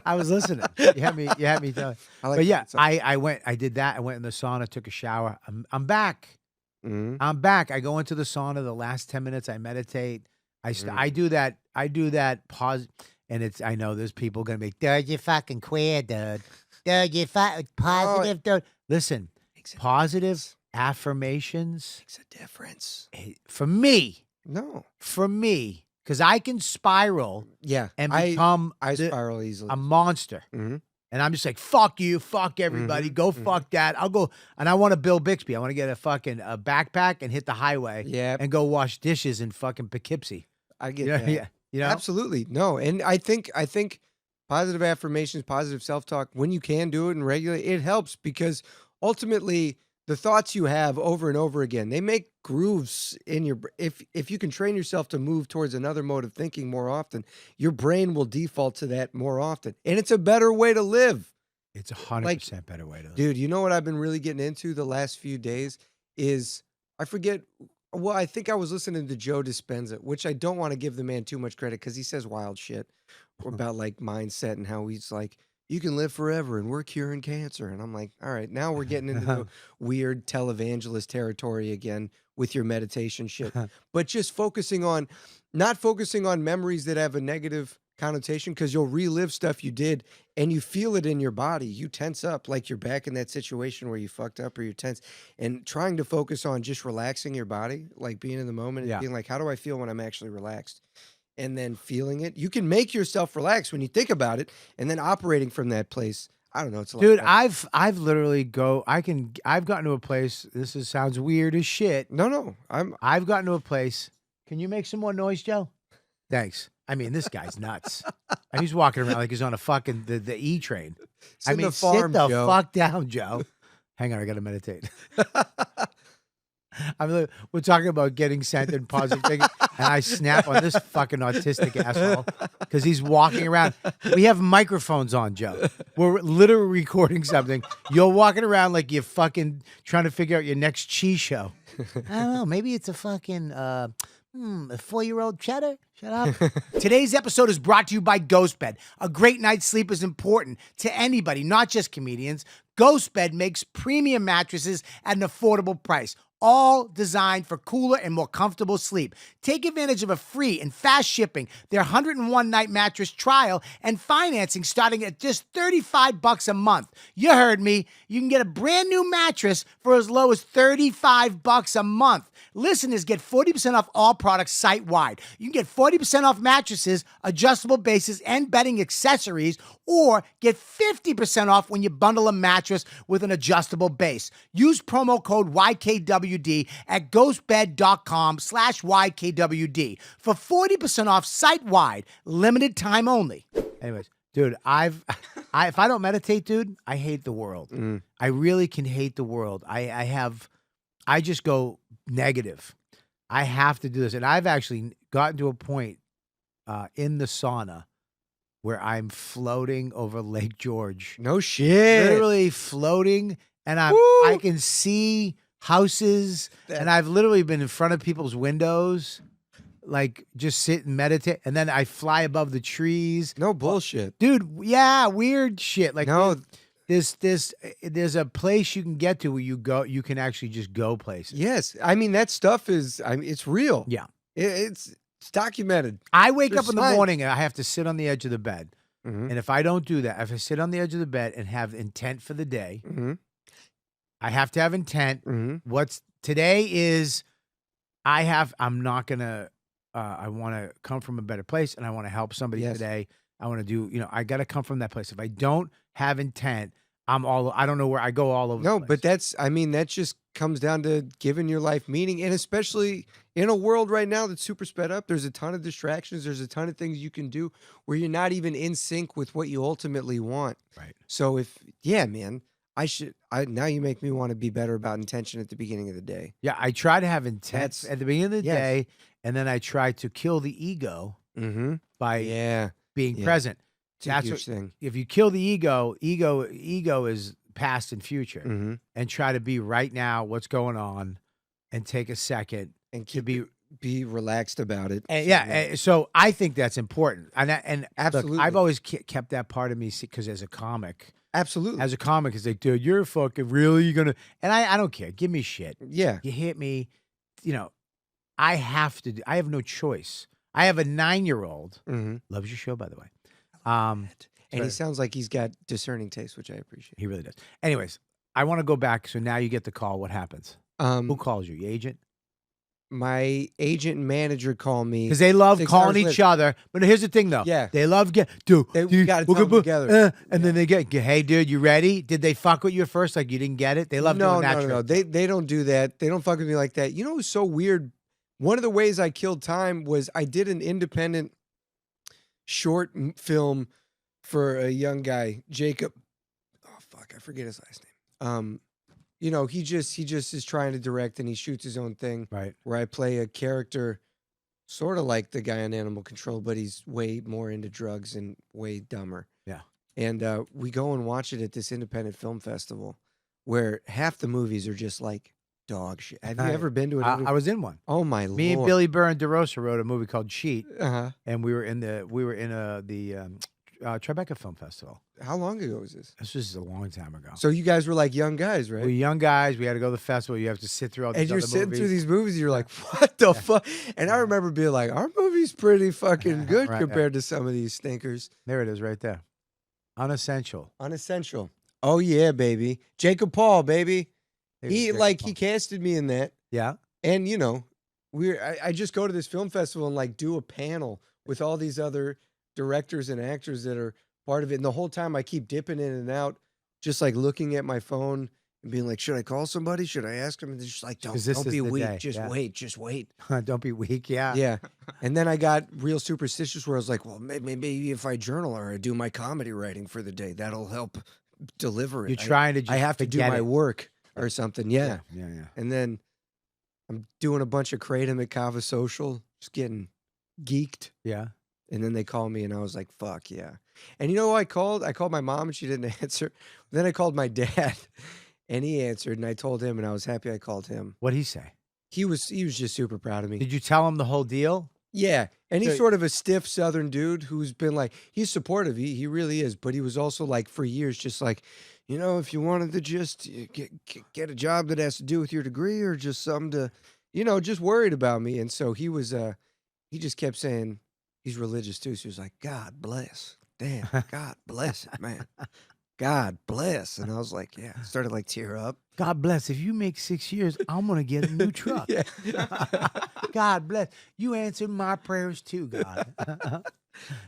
I was listening. You had me telling. I like But yeah, that song. I did that. I went in the sauna, took a shower. I'm back. Mhm. I'm back. I go into the sauna the last 10 minutes. I meditate. I do that pause. And I know there's people going to be, dude, you fucking queer, dude. Dude, you positive, dude. Listen, Makes a positive difference. affirmations Makes a difference. for me, No. because I can spiral Yeah. and become I spiral easily. a monster. Mhm. And I'm just like, fuck you, fuck everybody, go fuck that. I'll go, and I want to Bill Bixby. I want to get a fucking backpack and hit the highway Yeah, and go wash dishes in fucking Poughkeepsie. I get Yeah, that. yeah. You know? Absolutely. No. And I think positive affirmations, positive self-talk, when you can do it and regulate, it helps because ultimately the thoughts you have over and over again, they make grooves in your if you can train yourself to move towards another mode of thinking more often, your brain will default to that more often. And it's a better way to live. It's 100% better way to live. Dude, you know what I've been really getting into the last few days is I forget. Well, I think I was listening to Joe Dispenza, which I don't want to give the man too much credit because he says wild shit about like mindset and how he's like, you can live forever and we're curing cancer. And I'm like, all right, now we're getting into the weird televangelist territory again with your meditation shit. But just not focusing on memories that have a negative connotation because you'll relive stuff you did and you feel it in your body. You tense up like you're back in that situation where you fucked up or you're tense, and trying to focus on just relaxing your body, like being in the moment and Yeah. being like, how do I feel when I'm actually relaxed? And then feeling it. You can make yourself relax when you think about it and then operating from that place. I don't know. It's a lot Dude, better. I've literally I've gotten to a place. Sounds weird as shit. No. I've gotten to a place. Can you make some more noise, Joe? Thanks. I mean, this guy's nuts. He's walking around like he's on a fucking the E train. in the sit farm, the Joe. fuck down, Joe. Hang on, I gotta meditate. We're talking about getting sent and positive thinking, and I snap on this fucking autistic asshole because he's walking around. We have microphones on, Joe. We're literally recording something. You're walking around like you're fucking trying to figure out your next cheese show. I don't know. Maybe it's a fucking A 4-year-old cheddar? Shut up. Today's episode is brought to you by Ghostbed. A great night's sleep is important to anybody, not just comedians. Ghostbed makes premium mattresses at an affordable price, all designed for cooler and more comfortable sleep. Take advantage of a free and fast shipping, their 101-night mattress trial, and financing starting at just $35 a month. You heard me. You can get a brand new mattress for as low as $35 a month. Listeners get 40% off all products site-wide. You can get 40% off mattresses, adjustable bases, and bedding accessories, or get 50% off when you bundle a mattress with an adjustable base. Use promo code YKWD at ghostbed.com/YKWD for 40% off site-wide, limited time only. Anyways, dude, if I don't meditate, dude, I hate the world. I really can hate the world. I just go negative. I have to do this. And I've actually gotten to a point in the sauna where I'm floating over Lake George. No shit. Literally floating, and I can see houses, and I've literally been in front of people's windows, like just sit and meditate, and then I fly above the trees. No bullshit. Dude, yeah, weird shit. Like No. there's a place you can get to where you can actually just go places. Yes. I mean, that stuff is, it's real. Yeah. It's documented. I wake There's up in the science. morning and I have to sit on the edge of the bed. Mhm. And if I don't do that, if I sit on the edge of the bed and have intent for the day, Mhm. I have to have intent. Mhm. What's today is I'm not going to, I want to come from a better place and I want to help somebody Yes. today. I want to do, I got to come from that place. If I don't have intent, I don't know where I go all over. No, the but place. that just comes down to giving your life meaning. And especially in a world right now that's super sped up, there's a ton of distractions. There's a ton of things you can do where you're not even in sync with what you ultimately want. Right. So man, now you make me want to be better about intention at the beginning of the day. Yeah, I try to have intent That's- at the beginning of the yes. day, and then I try to kill the ego Mm-hmm. by Yeah. being Yeah. present. It's a That's huge thing. If you kill the ego is past and future, Mm-hmm. and try to be right now, what's going on, and take a second And to be relaxed about it. and so I think that's important. And Absolutely. look, I've always kept that part of me because as a comic, Absolutely. it's like, dude, you're fucking really gonna, and I don't care. Give me shit. Yeah. You hit me, I have to. I have no choice. I have a 9-year-old. Mm-hmm. Loves your show, by the way. And he sounds like he's got discerning taste, which I appreciate. He really does. Anyways, I want to go back. So now you get the call. What happens? Who calls you? Your agent? My agent and manager call me. Because they love 6 calling hours each later. other. But here's the thing, though. Yeah. They love We gotta tell them together. And then they get, hey, dude, you ready? Did they fuck with you at first? Like you didn't get it? They love doing that. No. They don't do that. They don't fuck with me like that. You know what's so weird? One of the ways I killed time was I did an independent short film for a young guy, Jacob. Oh fuck, I forget his last name. He just is trying to direct and he shoots his own thing. Right. Where I play a character sort of like the guy on Animal Control, but he's way more into drugs and way dumber. Yeah. And we go and watch it at this independent film festival where half the movies are just like dog shit. Have you ever been to I was in one. Oh my lord. Me and Billy Burr and DeRosa wrote a movie called Cheat, Uh-huh. and we were in the Tribeca Film Festival. How long ago was this? This was a long time ago. So you guys were like young guys, right? We're young guys. We had to go to the festival. You have to sit through all these And you're other sitting movies. through these movies, and you're like, what the fuck? And I remember being like, our movie's pretty fucking good Right, compared to some of these stinkers. There it is, right there. Unessential. Unessential. Oh yeah, baby. Jacob Paul, baby. There's He Jacob he Paul. casted me in that. Yeah. And I just go to this film festival and like do a panel with all these other directors and actors that are part of it. And the whole time I keep dipping in and out, just like looking at my phone and being like, should I call somebody? Should I ask them? And they're just like, don't 'Cause this be is the weak. day, Just yeah. wait. Just wait. Don't be weak. Yeah. Yeah. And then I got real superstitious where I was like, well, maybe if I journal or I do my comedy writing for the day, that'll help deliver it. You're trying to just I have to do forget my it. work or something. Yeah. Yeah. And then I'm doing a bunch of Kratom at Kava Social, just getting geeked. Yeah. And then they call me and I was like, fuck yeah. And you know who I called? I called my mom and she didn't answer. Then I called my dad and he answered and I told him and I was happy I called him. What'd he say? he was just super proud of me. Did you tell him the whole deal? Yeah, and he's So- sort of a stiff Southern dude who's been like, he's supportive. He really is, but he was also like for years just like, if you wanted to just get a job that has to do with your degree or just something to, just worried about me. And so he was, he just kept saying, he's religious too. So he was like, God bless, damn, God bless it, man. God bless. And I was like, yeah, I started like tear up. God bless. If you make 6 years, I'm gonna get a new truck. Yeah. God bless. You answered my prayers too, God.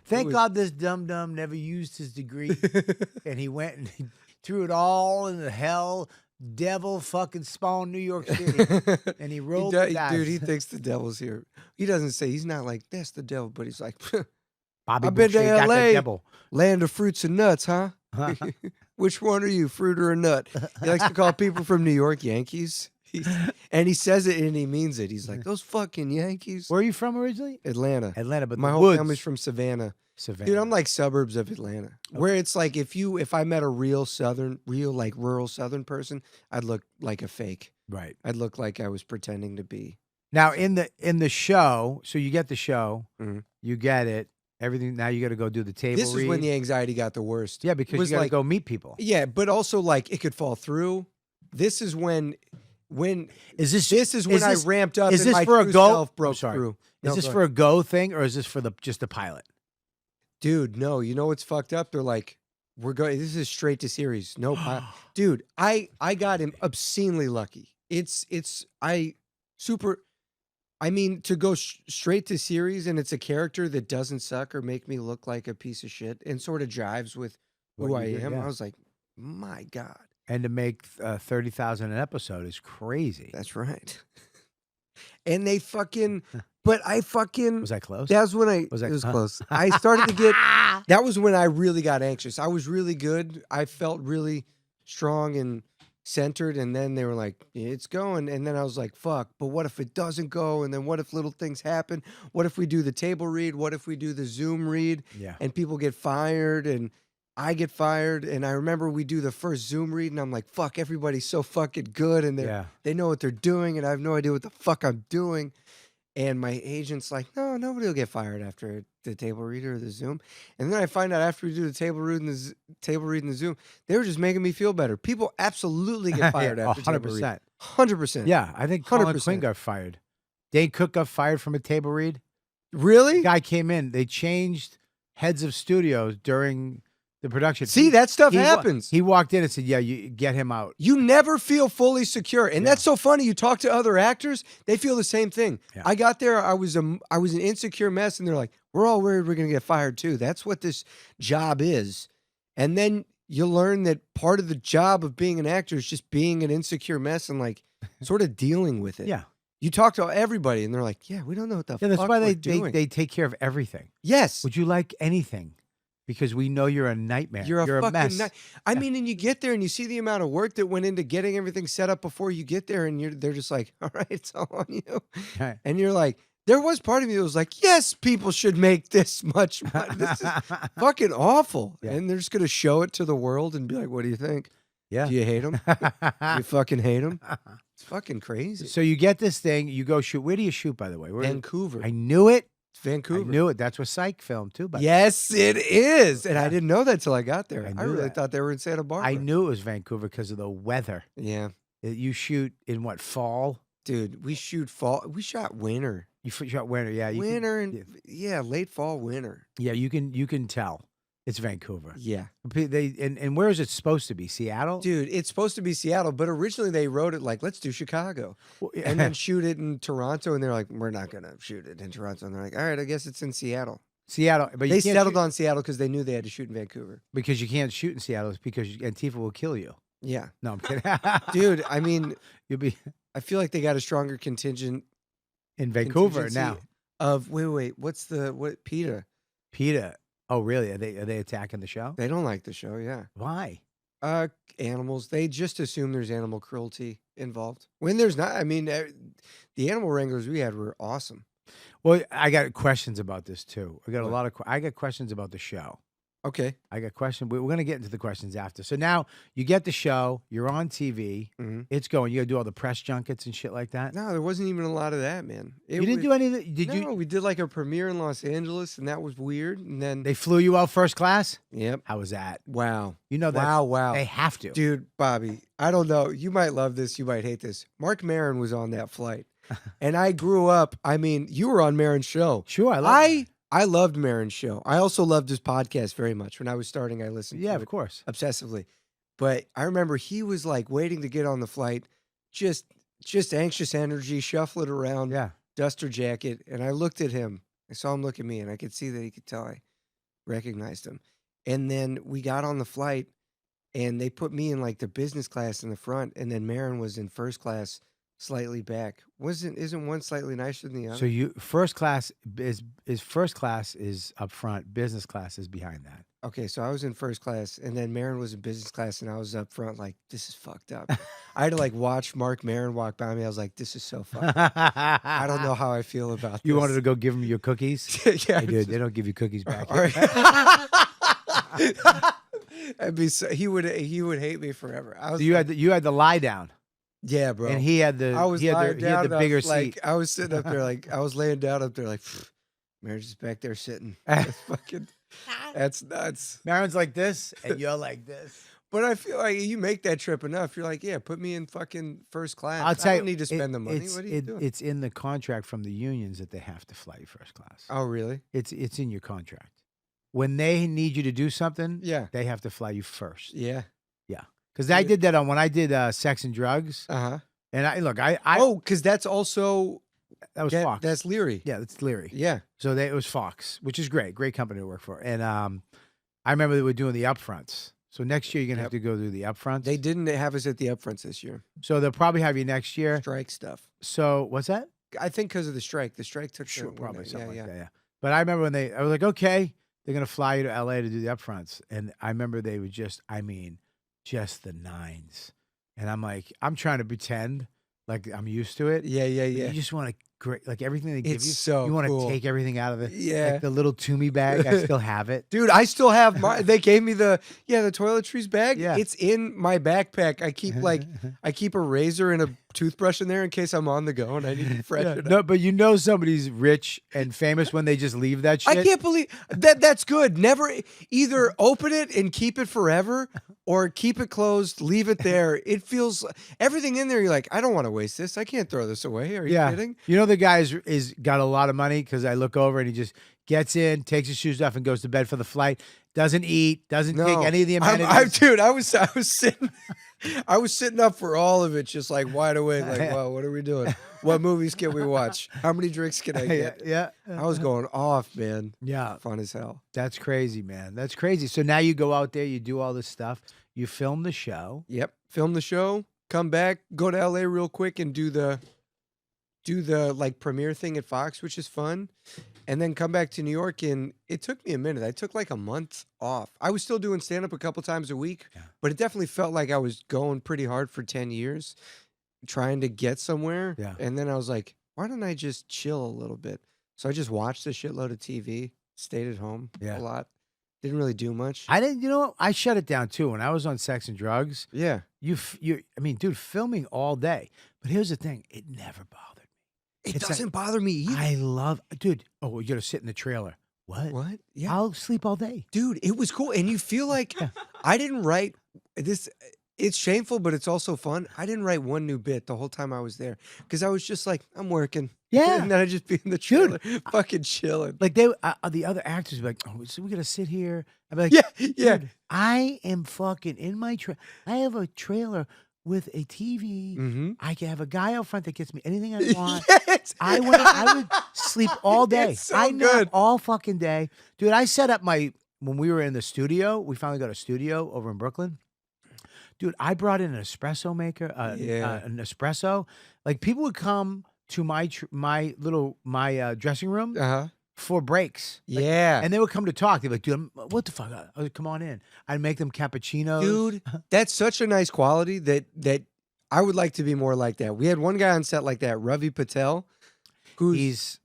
Thank was- God this dum-dum never used his degree. And he went and he threw it all in the hell, devil fucking spawn New York City. And he rolled the dice. Dude, he thinks the devil's here. He doesn't say, he's not like, that's the devil, but he's like, Bobby I've been to Boucher got the LA. devil. land of fruits and nuts, huh? Which one are you, fruit or a nut? He likes to call people from New York Yankees. And he says it and he means it. He's like, those fucking Yankees. Where are you from originally? Atlanta. Atlanta, but My the whole woods. family's from Savannah. Savannah. Dude, I'm like suburbs of Atlanta. Where it's like if I met a real like rural Southern person, I'd look like a fake. right. I'd look like I was pretending to be. Now in the show, so you get the show, Mhm. you get it, everything. Now you got to go do the table This read. is when the anxiety got the worst. yeah, because was you got to like- go meet people. Yeah, but also like it could fall through. This is when Is this I ramped up is and this my for a true go- self I'm broke sorry. through. is No, this go for a go thing or is this for just the pilot? Dude, no, you know what's fucked up? They're like, we're going. This is straight to series. Nope, dude. I got him obscenely lucky. I mean, to go straight to series and it's a character that doesn't suck or make me look like a piece of shit and sort of jives with who What I you did, am. yeah. I was like, my God, And to make 30,000 an episode is crazy. that's right. And they fucking, but I fucking. Was that close? That's when it Was that- was huh? close. I started to get. That was when I really got anxious. I was really good. I felt really strong and centered. And then they were like, it's going. And then I was like, fuck, but what if it doesn't go? And then what if little things happen? What if we do the table read? What if we do the Zoom read Yeah. and people get fired and I get fired? And I remember we do the first Zoom read and I'm like, fuck, everybody's so fucking good. And Yeah. they know what they're doing. And I have no idea what the fuck I'm doing. And my agent's like, no, nobody will get fired after the table reader or the Zoom. And then I find out after we do the table read and the Zoom, they were just making me feel better. People absolutely get fired Yeah, after table read. 100%. 100%. Yeah, I think Colin 100%. Quinn got fired. Dane Cook got fired from a table read. Really? The guy came in. They changed heads of studios during the production. See, that stuff He wa- happens. He walked in and said, "Yeah, you get him out." You never feel fully secure. And that's so funny. You talk to other actors, they feel the same thing. Yeah. I got there, I was an insecure mess, and they're like, we're all worried we're going to get fired too. That's what this job is. And then you learn that part of the job of being an actor is just being an insecure mess and like sort of dealing with it. Yeah, You talk to everybody, and they're like, yeah, we don't know what the yeah. That's fuck why we're they doing. they take care of everything. Yes. Would you like anything? Because we know you're a nightmare. You're a fucking mess. I mean, and you get there and you see the amount of work that went into getting everything set up before you get there, and they're just like, all right, it's all on you. Right. And you're like, there was part of me that was like, yes, people should make this much money. This is fucking awful. Yeah. And they're just going to show it to the world and be like, what do you think? Yeah. Do you hate them? You fucking hate them? It's fucking crazy. So you get this thing, you go shoot. Where do you shoot, by the way? Where Vancouver. I knew it. It's Vancouver. I knew it. That's what Psych filmed too. But Yes, it is. And Yeah. I didn't know that till I got there. I I knew really that. thought they were in Santa Barbara. I knew it was Vancouver because of the weather. Yeah. You shoot in what, fall? Dude, we shoot fall. We shot winter. You shot winter, yeah. You can- Winter and yeah, late fall, winter. yeah, you can tell it's Vancouver. Yeah. And where is it supposed to be? Seattle, Dude, it's supposed to be Seattle, but originally they wrote it like, let's do Chicago. Well, And then shoot it in Toronto, and they're like, we're not gonna shoot it in Toronto. And they're like, all right, I guess it's in Seattle. Seattle, but you They can't settled shoot- on Seattle because they knew they had to shoot in Vancouver. because you can't shoot in Seattle. It's because Antifa will kill you. Yeah. No, I'm kidding. Dude, I mean, You'll be I feel like they got a stronger contingent in Vancouver contingency now. Of wait, what's what PETA? PETA. Oh, really? Are they attacking the show? They don't like the show, yeah. Why? Animals. They just assume there's animal cruelty involved. When there's not, I mean, the animal wranglers we had were awesome. Well, I got questions about this too. I got a What? lot of. I got questions about the show. Okay. I got a question. We're going to get into the questions after. So now you get the show. You're on TV. Mhm. It's going. You got to do all the press junkets and shit like that. No, there wasn't even a lot of that, man. You didn't do any of it? Did no, you? we did like a premiere in Los Angeles, and that was weird. And then, They flew you out first class? yep. How was that? Wow. You know that Wow. they have to. Dude, Bobby, I don't know. You might love this. You might hate this. Mark Maron was on that flight. And I grew up. I mean, you were on Maron's show. Sure, I loved Maron's show. I also loved his podcast very much. When I was starting, I listened Yeah, to of it course. obsessively. But I remember he was like waiting to get on the flight, just anxious energy, shuffling around, Yeah. duster jacket. And I looked at him. I saw him look at me, and I could see that he could tell I recognized him. And then we got on the flight, and they put me in like the business class in the front, and then Maron was in first class, slightly back. Isn't one slightly nicer than the other? So you first class is up front, business class is behind that. Okay, so I was in first class, and then Maron was in business class, and I was up front. Like, this is fucked up. I had to like watch Mark Maron walk by me. I was like, this is so fucked up. I don't know how I feel about this. You wanted to go give him your cookies? Yeah, Hey, dude, they don't give you cookies back. all here. right. I'd be so, he would hate me forever. I was So you like, had the lie down, yeah, bro. and he had the I was he had lying the, down. he had and the I bigger was like, seat. I was sitting up there, like I was laying down up there, like Maron's just back there sitting. That's fucking. That's nuts. Maron's like this, and you're like this. But I feel like you make that trip enough. You're like, yeah, put me in fucking first class. I'll tell I you, don't need to spend the money. It's, What are you doing? It's in the contract from the unions that they have to fly you first class. Oh, really? It's in your contract. When they need you to do something, Yeah. they have to fly you first. Yeah. Because I did that when I did Sex and Drugs, Uh huh. and I Oh, because that's also that was Fox. That's Leary. Yeah, that's Leary. Yeah. So it was Fox, which is great company to work for. And I remember they were doing the upfronts. So next year you're gonna have to go do the upfronts. They didn't have us at the upfronts this year. So they'll probably have you next year. Strike stuff. So what's that? I think because of the strike. The strike took Sure, the probably something like yeah. that. Yeah. But I remember when I was like, okay, they're gonna fly you to LA to do the upfronts, and I remember they would just the nines, and I'm like, I'm trying to pretend like I'm used to it. Yeah. But you just want to like everything they give It's you. so you want to cool. take everything out of it. Yeah. Like the little Toomey bag, I still have it. Dude, I still have my. They gave me the toiletries bag. Yeah. It's in my backpack. I keep a razor and a toothbrush in there in case I'm on the go and I need to freshen up. No, but you know somebody's rich and famous when they just leave that shit. I can't believe that. That's good. Never either open it and keep it forever, or keep it closed, leave it there. It feels everything in there. You're like, I don't want to waste this. I can't throw this away. Are you kidding? You know the guy is got a lot of money because I look over and he just gets in, takes his shoes off, and goes to bed for the flight. Doesn't eat, doesn't take any of the amenities. Dude, I was sitting, I was sitting up for all of it, just like wide awake. Like, wow, what are we doing? What movies can we watch? How many drinks can I get? Yeah. I was going off, man. Yeah. Fun as hell. That's crazy, man. That's crazy. So now you go out there, you do all this stuff, you film the show. Yep. Film the show, come back, go to LA real quick and do the like premiere thing at Fox, which is fun. And then come back to New York, and it took me a minute. I took like a month off. I was still doing stand-up a couple times a week, but it definitely felt like I was going pretty hard for 10 years, trying to get somewhere. Yeah. And then I was like, why don't I just chill a little bit? So I just watched a shitload of TV, stayed at home a lot. Didn't really do much. I didn't, I shut it down too. When I was on Sex and Drugs, Yeah. dude, filming all day. But here's the thing, it never bothered me. It It's doesn't bother me either. Dude, you gotta sit in the trailer. What? What? Yeah. I'll sleep all day. Dude, it was cool. And you feel like I didn't write this. It's shameful, but it's also fun. I didn't write one new bit the whole time I was there because I was just like, I'm working. Yeah. And then I'd just be in the trailer, fucking chilling. Like the other actors would be like, oh, so we gotta sit here. I'd be like, Yeah. dude, I am fucking in my I have a trailer with a TV. Mm-hmm. I can have a guy out front that gets me anything I want. Yes. I would sleep all day. It's so I nap good. all fucking day. Dude, I set up when we were in the studio, we finally got a studio over in Brooklyn. Dude, I brought in an espresso maker, an espresso. Like people would come to my dressing room Uh-huh. for breaks. Like, Yeah. and they would come to talk. They'd be like, dude, what the fuck? I would come on in. I'd make them cappuccinos. Dude, that's such a nice quality that I would like to be more like that. We had one guy on set like that, Ravi Patel, who's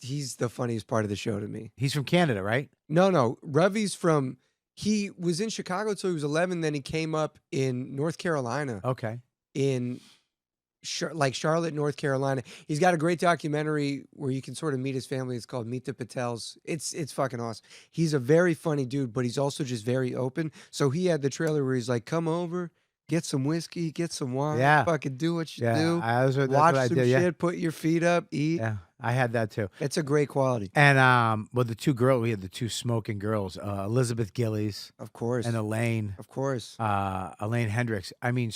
he's the funniest part of the show to me. He's from Canada, right? No, Ravi's from he was in Chicago till he was 11. Then he came up in North Carolina, Okay. in Charlotte, North Carolina. He's got a great documentary where you can sort of meet his family. It's called Meet the Patels. It's fucking awesome. He's a very funny dude, but he's also just very open. So he had the trailer where he's like, come over, get some whiskey, get some wine, Yeah. fucking do what you Yeah. do. That's Watch what I some did. shit, Yeah. put your feet up, eat. Yeah. I had that too. It's a great quality. And well, the two girls, we had the two smoking girls, Elizabeth Gillies Of course. and Elaine Hendricks. I mean,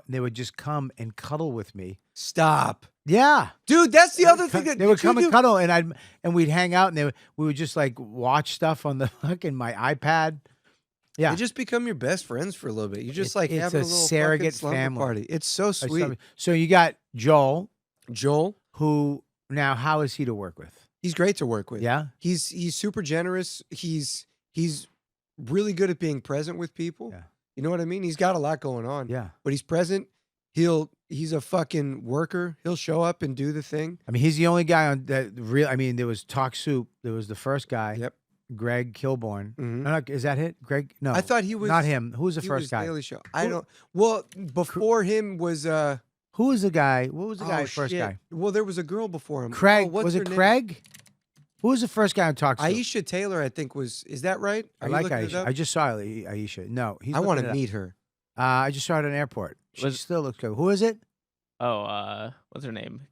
they would just come and cuddle with me. Stop. Yeah. Dude, that's the other thing that They would did you come and do- cuddle, and we'd hang out, and we would just like watch stuff on the fucking my iPad. Yeah. They just become your best friends for a little bit. You just It's having a a little surrogate fucking slumber family. party. It's so sweet. So you got Joel, Joel, who now how is he to work with? he's great to work with. Yeah. He's super generous. He's really good at being present with people. Yeah. You know what I mean? He's got a lot going on. Yeah. But he's present. He's a fucking worker. He'll show up and do the thing. I mean, he's the only guy on that real. I mean, there was Talk Soup. There was the first guy. Yep. Greg Kilborn. Mhm. No, is that it? Greg? No. I thought he was not him. Who was the he first was guy? Daily Show. I Who- don't. Well, before him was Who was the guy? What was the oh, guy's first shit. guy? Well, there was a girl before him. Craig. Oh, what's Was her it name? Craig? Who was the first guy on Talk Soup? Aisha Taylor, I think is that right? I Are you like looking it Aisha. up? I just saw Aisha. No, he's I want looking to it up. meet her. I just saw it at an airport. She Was- still looks good. Who is it? Oh, what's her name?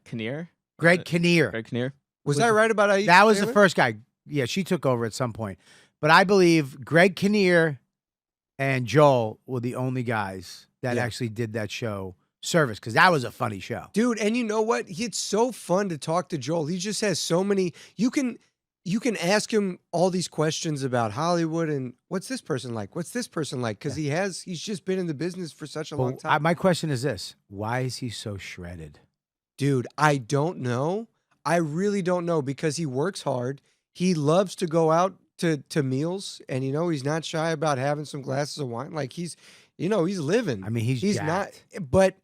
Kinnear? Greg Kinnear. Greg Kinnear? Was Was I the- right about Aisha? That was the Taylor? first guy. Yeah, she took over at some point. But I believe Greg Kinnear and Joel were the only guys that Yeah. actually did that show service, because that was a funny show. Dude, and you know what? It's so fun to talk to Joel. He just has so many. You can ask him all these questions about Hollywood and what's this person like? What's this person like? Because he's just been in the business for such a long But time. my question is this: why is he so shredded? Dude, I don't know. I really don't know, because he works hard. He loves to go out to meals, and he's not shy about having some glasses of wine. Like he's living. I mean, he's not, jacked. but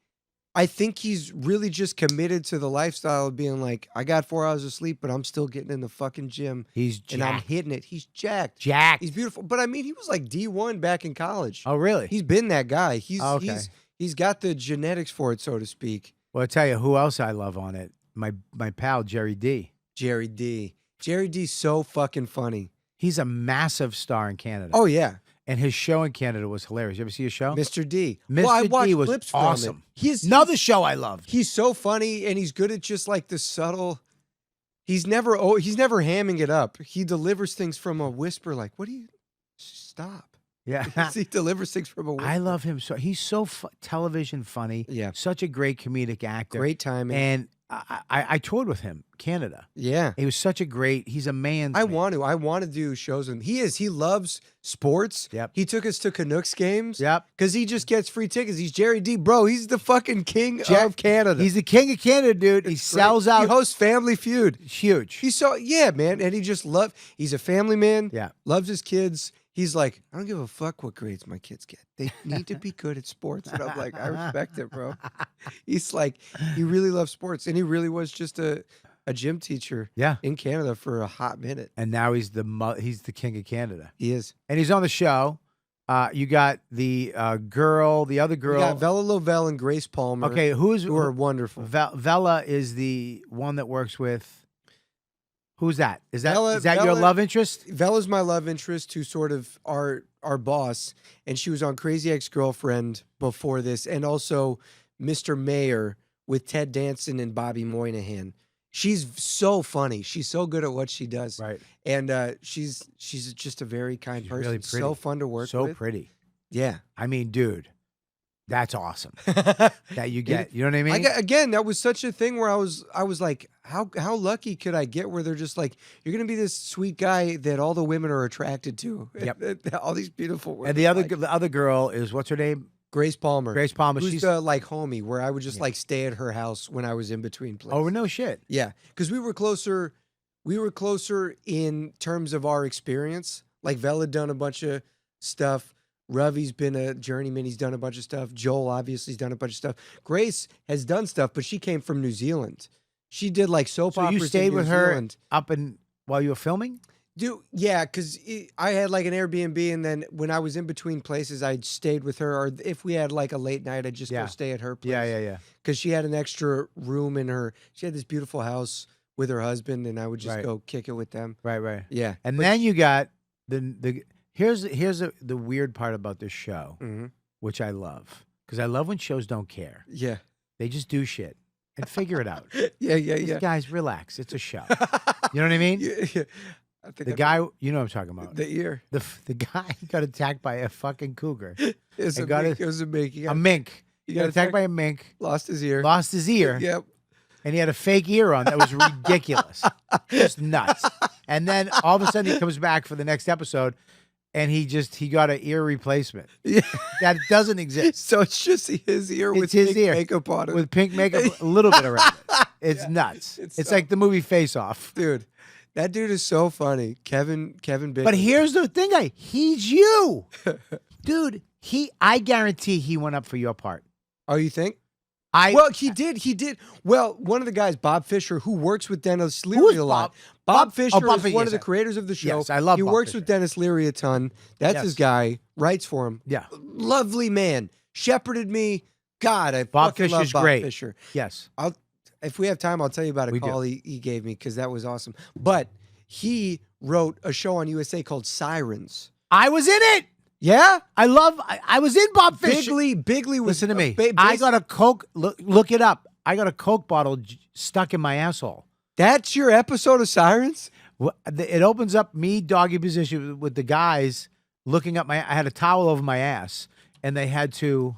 I think he's really just committed to the lifestyle of being like, I got 4 hours of sleep, but I'm still getting in the fucking gym He's and I'm jacked. hitting it. He's jacked. Jacked. He's beautiful. But I mean, he was like D1 back in college. Oh, really? He's been that guy. Okay. He's got the genetics for it, so to speak. Well, I'll tell you who else I love on it. My pal Jerry D. Jerry D. Jerry D's so fucking funny. He's a massive star in Canada. Oh yeah. And his show in Canada was hilarious. You ever see his show? Mr. D. Mr. Well, I D watched was clips from awesome. it. He's Another show I loved. He's so funny, and he's good at just like the subtle. He's never hamming it up. He delivers things from a whisper, like, "What do you stop?" Yeah. He delivers things from a whisper. I love him so. He's so television funny. Yeah. Such a great comedic actor. Great timing. And I toured with him, Canada. Yeah. He was such a great. He's a man. I want to do shows with him. He loves sports. Yep. He took us to Canucks games. Yep. Because he just gets free tickets. He's Jerry D. Bro, he's the fucking king Jack- of Canada. He's the king of Canada, dude. He Great. sells He out. hosts Family Feud. Huge. He's so, yeah, man. And he just he's a family man. Yeah. Loves his kids. He's like, I don't give a fuck what grades my kids get. They need to be good at sports. And I'm like, I respect it, bro. He's like, he really loves sports. And he really was just a gym teacher Yeah. in Canada for a hot minute. And now he's the king of Canada. He is. And he's on the show. You got the girl, the other We girl. got Vella Lovell and Grace Palmer. Okay, Who are wonderful. Vella is the one that works with. Who's that? Is that Vella- your Vella- love interest? Vella's my love interest, who sort of our boss, and she was on Crazy Ex-Girlfriend before this, and also Mr. Mayor with Ted Danson and Bobby Moynihan. She's so funny. She's so good at what she does, Right. and she's just a very kind She's person. really So pretty. fun to work So with. pretty. Yeah. I mean, dude, that's awesome. That you get. You know what I mean? Again, that was such a thing where I was like, how lucky could I get where they're just like, you're gonna be this sweet guy that all the women are attracted to. Yep. All these beautiful women. And the like. other girl is, what's her name? Grace Palmer. Grace Palmer. Who's She's the like homie where I would just Yeah. like stay at her house when I was in between places. oh no shit. Yeah, because we were closer. We were closer in terms of our experience. Like Vel had done a bunch of stuff. Ravi's been a journeyman. He's done a bunch of stuff. Joel obviously has done a bunch of stuff. Grace has done stuff, but she came from New Zealand. She did like soap So operas. you in stayed New with her Zealand. up and while you were filming? Dude, yeah, because I had like an Airbnb, and then when I was in between places, I stayed with her. Or if we had like a late night, I'd just Yeah. go stay at her place. Yeah. Because she had an extra room in her. She had this beautiful house with her husband, and I would just Right. go kick it with them. Right. Yeah. And But- then you got the the weird part about this show, Mhm. which I love, because I love when shows don't care. Yeah. They just do shit and figure it out. Yeah. These guys, relax. It's a show. You know what I mean? Yeah. I think The guy, you know what I'm talking about. the ear. The guy got attacked by a fucking cougar, It's I a got mink. it. It was a mink. a mink. He got attacked by a mink, Lost his ear. lost his ear, Yep. and he had a fake ear on that was ridiculous, just nuts. And then all of a sudden he comes back for the next episode, and he got an ear replacement Yeah. that doesn't exist So it's just his ear It's with his pink ear. makeup on it. with pink makeup, a little bit around it. It's nuts. It's It's so- like the movie Face Off. Dude, that dude is so funny. Kevin Bacon. But here's the thing, he's you, dude. I guarantee he went up for your part. Oh, you think? Well, He did. Well, one of the guys, Bob Fisher, who works with Dennis Who Leary is a lot. Bob? Bob Fisher Bob is Fisher, one of the yes. creators of the show. Yes, I love He Bob works Fisher. with Dennis Leary a ton. That's his Yes. guy. Writes for him. Yeah. Lovely man. Shepherded me. God, I Bob fucking love Fisher's Bob great. Fisher. Yes. If we have time, I'll tell you about a We do. call he gave me because that was awesome. But he wrote a show on USA called Sirens. I was in it. Yeah? I was in Bob Fisher. Bigley was. Listen to me. ba- I bas- got a Coke. Look it up. I got a Coke bottle stuck in my asshole. That's your episode of Sirens? It opens up me doggy position with the guys looking up I had a towel over my ass, and they had to.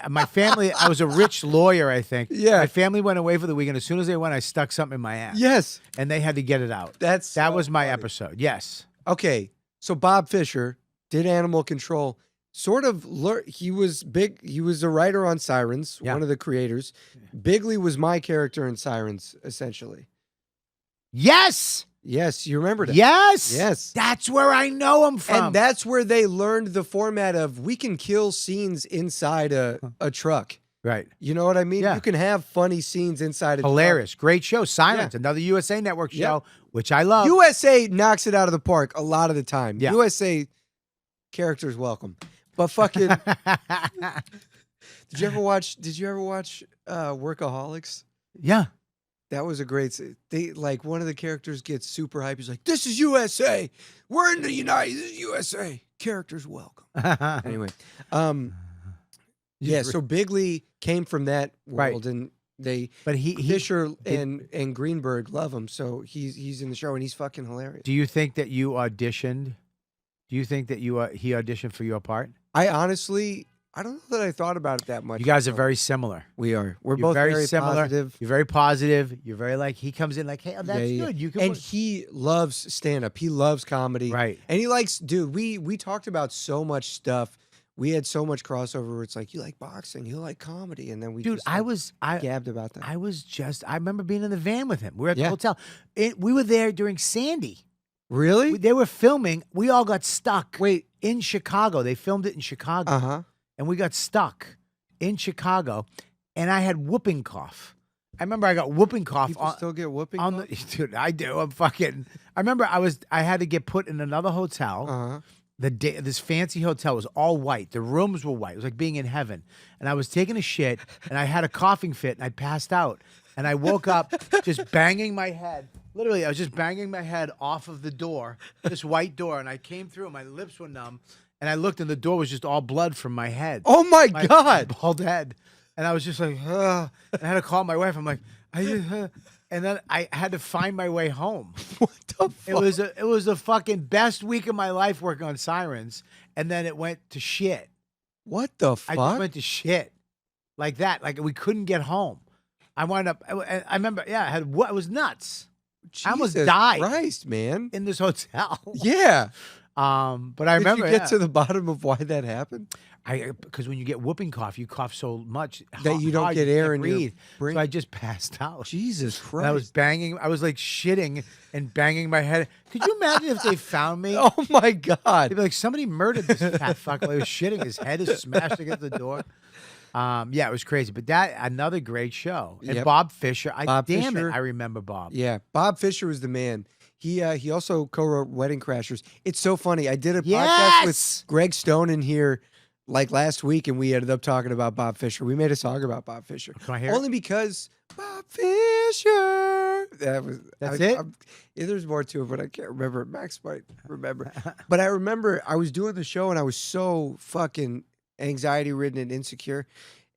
My family. I was a rich lawyer, I think. Yeah. My family went away for the weekend. As soon as they went, I stuck something in my ass. Yes. And they had to get it out. That was my episode. Yes. Okay, so Bob Fisher did Animal Control. Sort of, he was big. He was a writer on Sirens, Yeah. one of the creators. Bigley was my character in Sirens, essentially. Yes. Yes, you remember that. Yes. Yes. That's where I know him from. And that's where they learned the format of we can kill scenes inside a truck. right. You know what I mean? Yeah. You can have funny scenes inside a Hilarious. Great show. Silence. Another USA Network show, which I love. truck. USA knocks it out of the park a lot of the time. Yeah. USA characters welcome. But fucking Did you ever watch Workaholics? Yeah. That was a great. They like one of the characters gets super hype. He's like, "This is USA. We're in the United. This is USA. Characters welcome." Anyway, yeah. So Bigley came from that world, and they But he Fisher and Greenberg love him. So he's in the show, and he's fucking hilarious. Do you think that you auditioned? Do you think that he auditioned for your part? I honestly, I don't know that I thought about it that much. You guys are So very similar. we are. We're You're both very similar. positive. You're very positive. You're very like he comes in like, hey, that's Yeah. good. You can And work." he loves stand up. He loves comedy. Right. And he likes, dude, we talked about so much stuff. We had so much crossover where it's like, you like boxing, you like comedy. And then we Dude, just, I like, was gabbed about that. I remember being in the van with him. We were at the Yeah. hotel. We were there during Sandy. Really? They were filming. We all got stuck. Wait. In Chicago. They filmed it in Chicago. Uh-huh. And we got stuck in Chicago, and I had whooping cough. I remember I got whooping cough People on, still get whooping on the cough? dude. I do. I'm fucking. I remember I had to get put in another hotel. Uh-huh. This fancy hotel was all white. The rooms were white. It was like being in heaven. And I was taking a shit, and I had a coughing fit, and I passed out. And I woke up just banging my head. Literally, I was just banging my head off of the door, this white door, and I came through. And my lips were numb, and I looked, and the door was just all blood from my head. Oh my My God. bald head. And I was just like, ugh. And I had to call my wife. I'm like, and then I had to find my way home. What the fuck? It was the fucking best week of my life working on Sirens, and then it went to shit. What the I fuck? just went to shit like that. Like we couldn't get home. I wound up. I remember. Yeah, it was nuts I almost Jesus died. Christ, man. in this hotel. Yeah. But I remember. Did you get to the bottom of why that happened? Because when you get whooping cough, you cough so much That you don't hard, get you air can't in your breathe. brain. So I just passed out. Jesus And Christ. I was banging. I was like shitting and banging my head. Could you imagine if they found me? Oh my They'd God. be like, somebody murdered this fat fuck while he was shitting. His head is smashed against the door. Yeah, it was crazy. But another great show. And Yep. Bob Fisher. Bob Damn Fisher. it, I remember Bob. Yeah. Bob Fisher was the man. He also co-wrote Wedding Crashers. It's so funny. I did a podcast Yes! with Greg Stone in here like last week, and we ended up talking about Bob Fisher. We made a song about Bob Fisher. Can I hear it? Only because Bob Fisher. That's it? Yeah, there's more to it, but I can't remember. Max might remember. But I remember I was doing the show, and I was so fucking anxiety-ridden and insecure.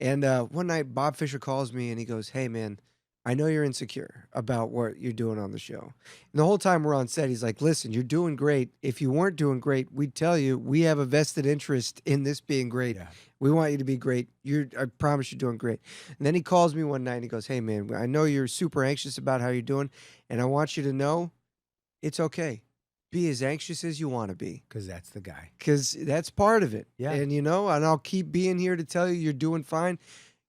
And one night, Bob Fisher calls me, and he goes, "Hey, man, I know you're insecure about what you're doing on the show." And the whole time we're on set, he's like, "Listen, you're doing great. If you weren't doing great, we'd tell you. We have a vested interest in this being great. Yeah. We want you to be great. I promise you're doing great." And then he calls me one night and he goes, "Hey, man, I know you're super anxious about how you're doing, and I want you to know it's okay. Be as anxious as you want to be, Because that's the guy. because that's part of it. Yeah. And, and I'll keep being here to tell you you're doing fine.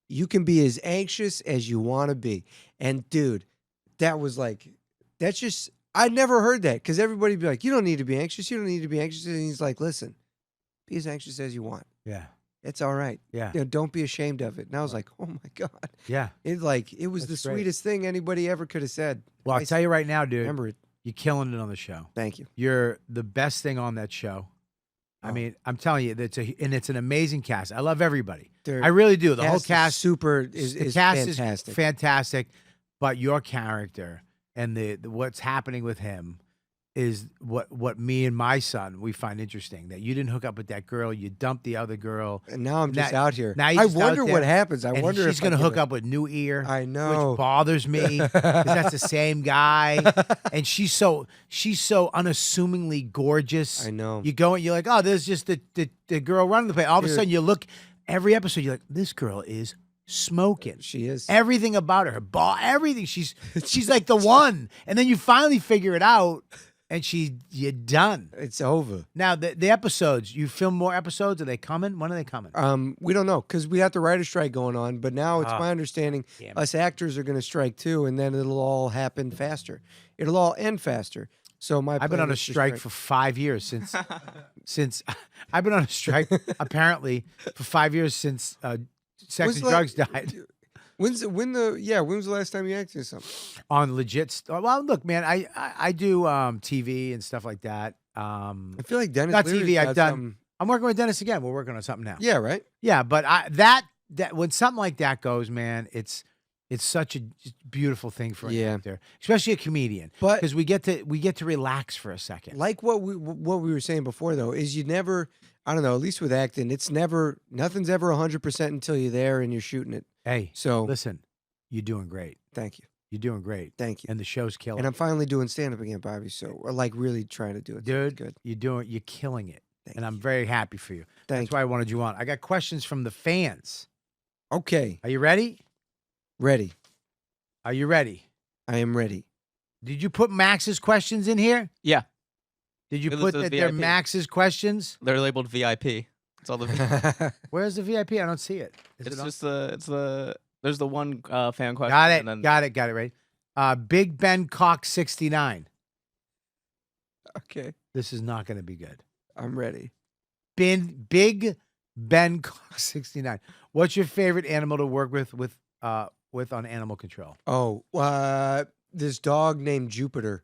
You can be as anxious as you want to be." And dude, that was like, that's just, I never heard that, because everybody be like, "You don't need to be anxious. You don't need to be anxious." And he's like, "Listen, be as anxious as you want. Yeah. It's all right. Yeah. Don't be ashamed of it." And I was like, oh my God. Yeah. It was That's the great. sweetest thing anybody ever could have said. Well, I'll I tell you right now, dude, Remember it. you're killing it on the show. Thank you. You're the best thing on that show. I Oh. mean, I'm telling you, it's an amazing cast. I love everybody. They're- I really do. The whole is cast, super the is cast fantastic. is fantastic. But your character and the what's happening with him is what me and my son we find interesting. That you didn't hook up with that girl, you dumped the other girl. And now I'm just Now- out here. now you're I just out wonder what there, happens. I and wonder she's if going to I hook give up with New Ear. I know. Which bothers me because that's the same guy, and she's so unassumingly gorgeous. I know. You go and you're like, oh, there's just the girl running the place. All of a Dude. sudden, you look every episode. You're like, this girl is smoking. She is. Everything about her, everything. She's like the one, and then you finally figure it out, and you're done. It's over. Now the episodes, you film more episodes. Are they coming? When are they coming? We don't know, because we have the writer strike going on. But now it's my understanding damn it. us actors are going to strike too, and then it'll all happen faster. It'll all end faster. So I've I've been on a strike for 5 years since I've been on a strike apparently for 5 years since sex and drugs died when was the last time you acted something? on legit. Well, look, man, I do TV and stuff like that. I feel like Dennis. Not Leary's TV. I've got done. something- I'm working with Dennis again. We're working on something now. Yeah, right. Yeah, but that when something like that goes, man, it's such a beautiful thing for an Yeah. actor, especially a comedian, But because we get to relax for a second. like what we were saying before, though, is you never. I don't know. At least with acting, nothing's ever 100% until you're there and you're shooting it. Hey, So listen, you're doing great. thank you, You're doing great, thank you. and the show's killing. And I'm finally doing stand up again, Bobby. So we're like really trying to do it. So it's Dude, good. you're killing it, Thank and I'm you. very happy for you. Thank That's why I wanted you on. I got questions from the fans. you. Okay, Are you ready? ready. Are you ready? I am ready. Did you put Max's questions in here? Yeah. Did you It put listed that they're VIP. Max's questions? They're labeled VIP. It's all the. Where's the VIP? I don't see it. Is It's it on? just there's the one fan question. Got it. And then, Got it. Right. Big Ben Cox 69. Okay, This is not going to be good. I'm ready. Big Ben Cox 69. What's your favorite animal to work with on Animal Control? Oh, this dog named Jupiter,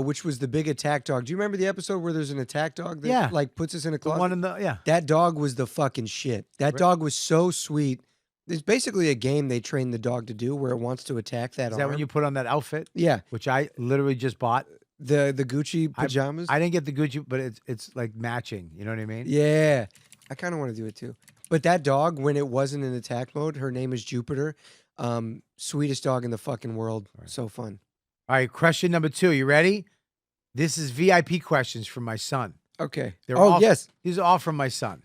which was the big attack dog. Do you remember the episode where there's an attack dog that Yeah. like puts us in a The closet? one in the yeah. That dog was the fucking shit. That Re- dog was so sweet. There's basically a game they train the dog to do where it wants to attack that Is that arm. when you put on that outfit, Yeah, which I literally just bought? the Gucci pajamas. I didn't get the Gucci, but it's like matching. You know what I mean? Yeah, I kind of want to do it too. But that dog, when it wasn't in attack mode, her name is Jupiter. Sweetest dog in the fucking world. Right. So fun. All right, question number 2. You ready? This is VIP questions from my son. Okay. They're oh all- yes. These are all from my son,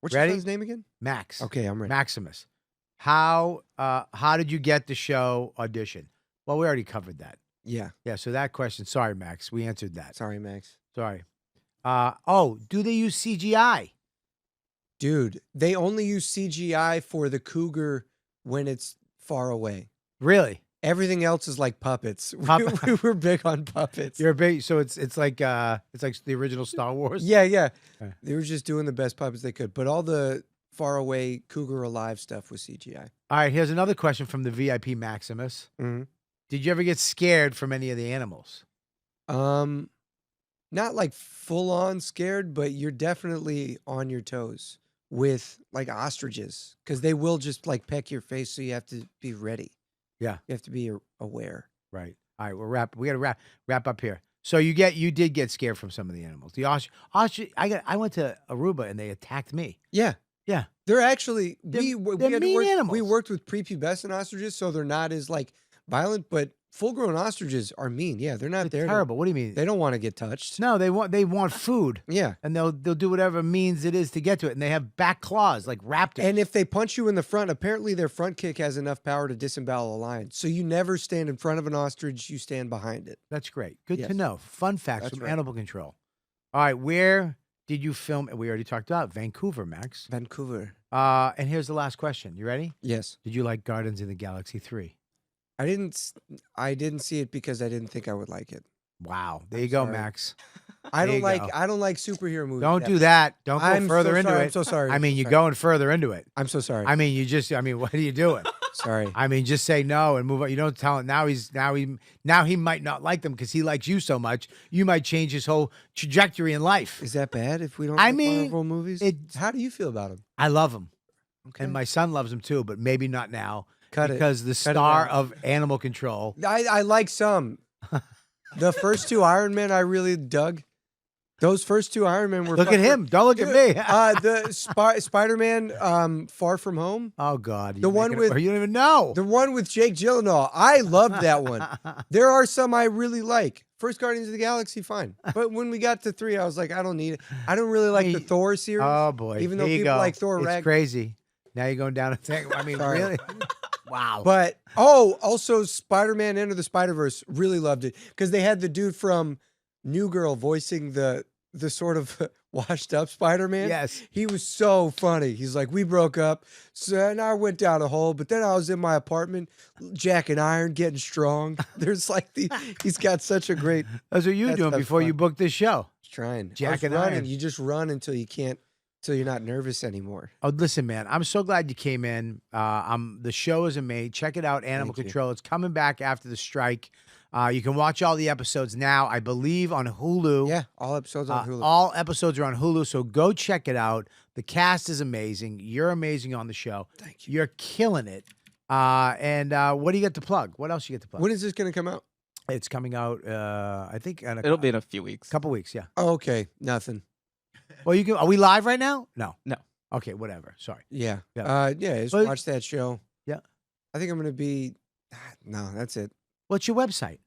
What's Ready? your son's name again? Max. Okay, I'm ready. Maximus. How did you get the show audition? Well, we already covered that. Yeah. Yeah, so that question. Sorry, Max. We answered that. Sorry, Max. Sorry. Do they use CGI? Dude, they only use CGI for the cougar when it's far away. Really? Everything else is like puppets. Puppet- We were big on puppets. You're a big so it's like the original Star Wars? Yeah, yeah. Okay. They were just doing the best puppets they could. But all the far away cougar alive stuff was CGI. All right, here's another question from the VIP Maximus. Mm-hmm. Did you ever get scared from any of the animals? Not like full on scared, but you're definitely on your toes with like ostriches because they will just like peck your face, so you have to be ready. Yeah. You have to be aware. Right. All right, we got to wrap up here. So you did get scared from some of the animals. The ostrich. I went to Aruba and they attacked me. Yeah. Yeah. They're actually They're had mean we animals. worked with prepubescent ostriches, so they're not as like violent, but full-grown ostriches are mean. Yeah, they're not there. Terrible. What do you mean? They don't want to get touched. No, they want food. Yeah. And they'll do whatever means it is to get to it. And they have back claws like raptors. And if they punch you in the front, apparently their front kick has enough power to disembowel a lion. So you never stand in front of an ostrich, you stand behind it. That's great. Good to Yes. know. Fun facts That's from right. Animal Control. All right, where did you film? We already talked about Vancouver, Max. Vancouver. And here's the last question. You ready? Yes. Did you like Guardians of the Galaxy 3? I didn't see it because I didn't think I would like it. Wow. There you go, sorry. Max. I There don't you go. like superhero movies. Don't do that. Don't go I'm further so into sorry. it. I'm so sorry. I mean, I'm you're sorry. going further into it. I'm so sorry. I mean, what are you doing? Sorry. I mean, just say no and move on. You don't tell him now he might not like them because he likes you so much. You might change his whole trajectory in life. Is that bad if we don't I like mean, Marvel movies? How do you feel about them? I love them. Okay. And my son loves them too, but maybe not now. Cut it. Because the Cut it star out. of Animal Control. I like some. The first two Iron Men I really dug. Those first two Iron Men were Look at fucking- him. Don't look at me. The Spider-Man Far From Home. Oh, God. The one with- You don't even know. The one with Jake Gyllenhaal. I loved that one. There are some I really like. First Guardians of the Galaxy, fine. But when we got to 3, I was like, I don't need it. I don't really like the Thor series. Oh, boy. Even though Here you people go. like Thor It's Rag. crazy. Now you're going down a thing. I mean, Sorry. really? Wow. But, also Spider-Man Enter the Spider-Verse, really loved it. Because they had the dude from New Girl voicing the sort of washed up Spider-Man. Yes. He was so funny. He's like, we broke up, so and I went down a hole, but then I was in my apartment, jacking iron, getting strong. There's like he's got such a great That's what you were That doing stuff's before you fun. booked this show. trying. Jacking running. iron. You just run until you can't, till you're not nervous anymore. Oh, listen, man. I'm so glad you came in. The show is amazing. Check it out, Animal Thank you. Control. It's coming back after the strike. You can watch all the episodes now, I believe, on Hulu. Yeah, all episodes on Hulu. All episodes are on Hulu, so go check it out. The cast is amazing. You're amazing on the show. Thank you. You're killing it. And what do you get to plug? What else you get to plug? When is this going to come out? It's coming out, I think, in It'll be in a few weeks. couple weeks. Yeah. Oh, okay, nothing. Well, you can. Are we live right now? No. No. Okay. Whatever. Sorry. Yeah. Yeah. Just Well, watch that show. yeah. I think I'm going to be, no, that's it. What's your website?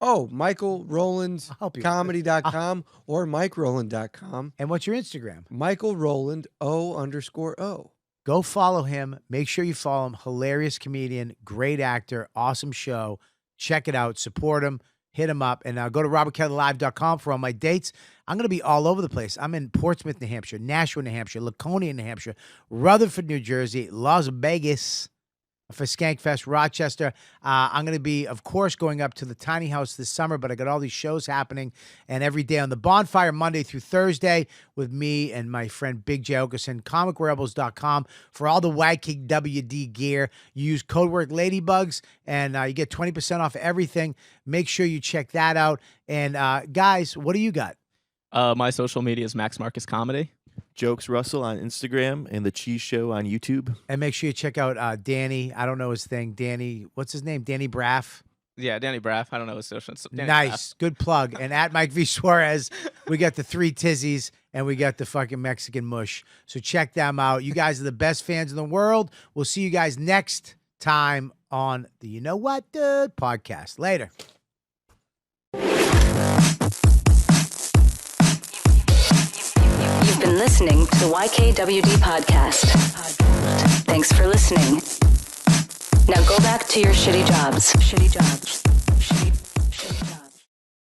Oh, Michael Rowland I'll help you. with it. comedy.com or MikeRowland.com. And what's your Instagram? Michael Rowland O_O. Go follow him. Make sure you follow him. Hilarious comedian, great actor, awesome show. Check it out. Support him. Hit him up. And go to robertkellylive.com for all my dates. I'm going to be all over the place. I'm in Portsmouth, New Hampshire, Nashua, New Hampshire, Laconia, New Hampshire, Rutherford, New Jersey, Las Vegas for Skankfest, Rochester. I'm going to be, of course, going up to the Tiny House this summer, but I got all these shows happening. And every day on the Bonfire, Monday through Thursday, with me and my friend Big J. Okerson, comicrebels.com for all the YKWD gear. You use code word Ladybugs, and you get 20% off everything. Make sure you check that out. And guys, what do you got? My social media is Max Marcus Comedy. Jokes Russell on Instagram and The Cheese Show on YouTube. And make sure you check out Danny. I don't know his thing. Danny, what's his name? Danny Braff. Yeah, Danny Braff. I don't know his social. Danny Nice. Good plug. And at Mike V. Suarez, we got the 3 tizzies and we got the fucking Mexican mush. So check them out. You guys are the best fans in the world. We'll see you guys next time on the You Know What Dude podcast. Later. You've been listening to the YKWD podcast. Thanks for listening. Now go back to your shitty jobs.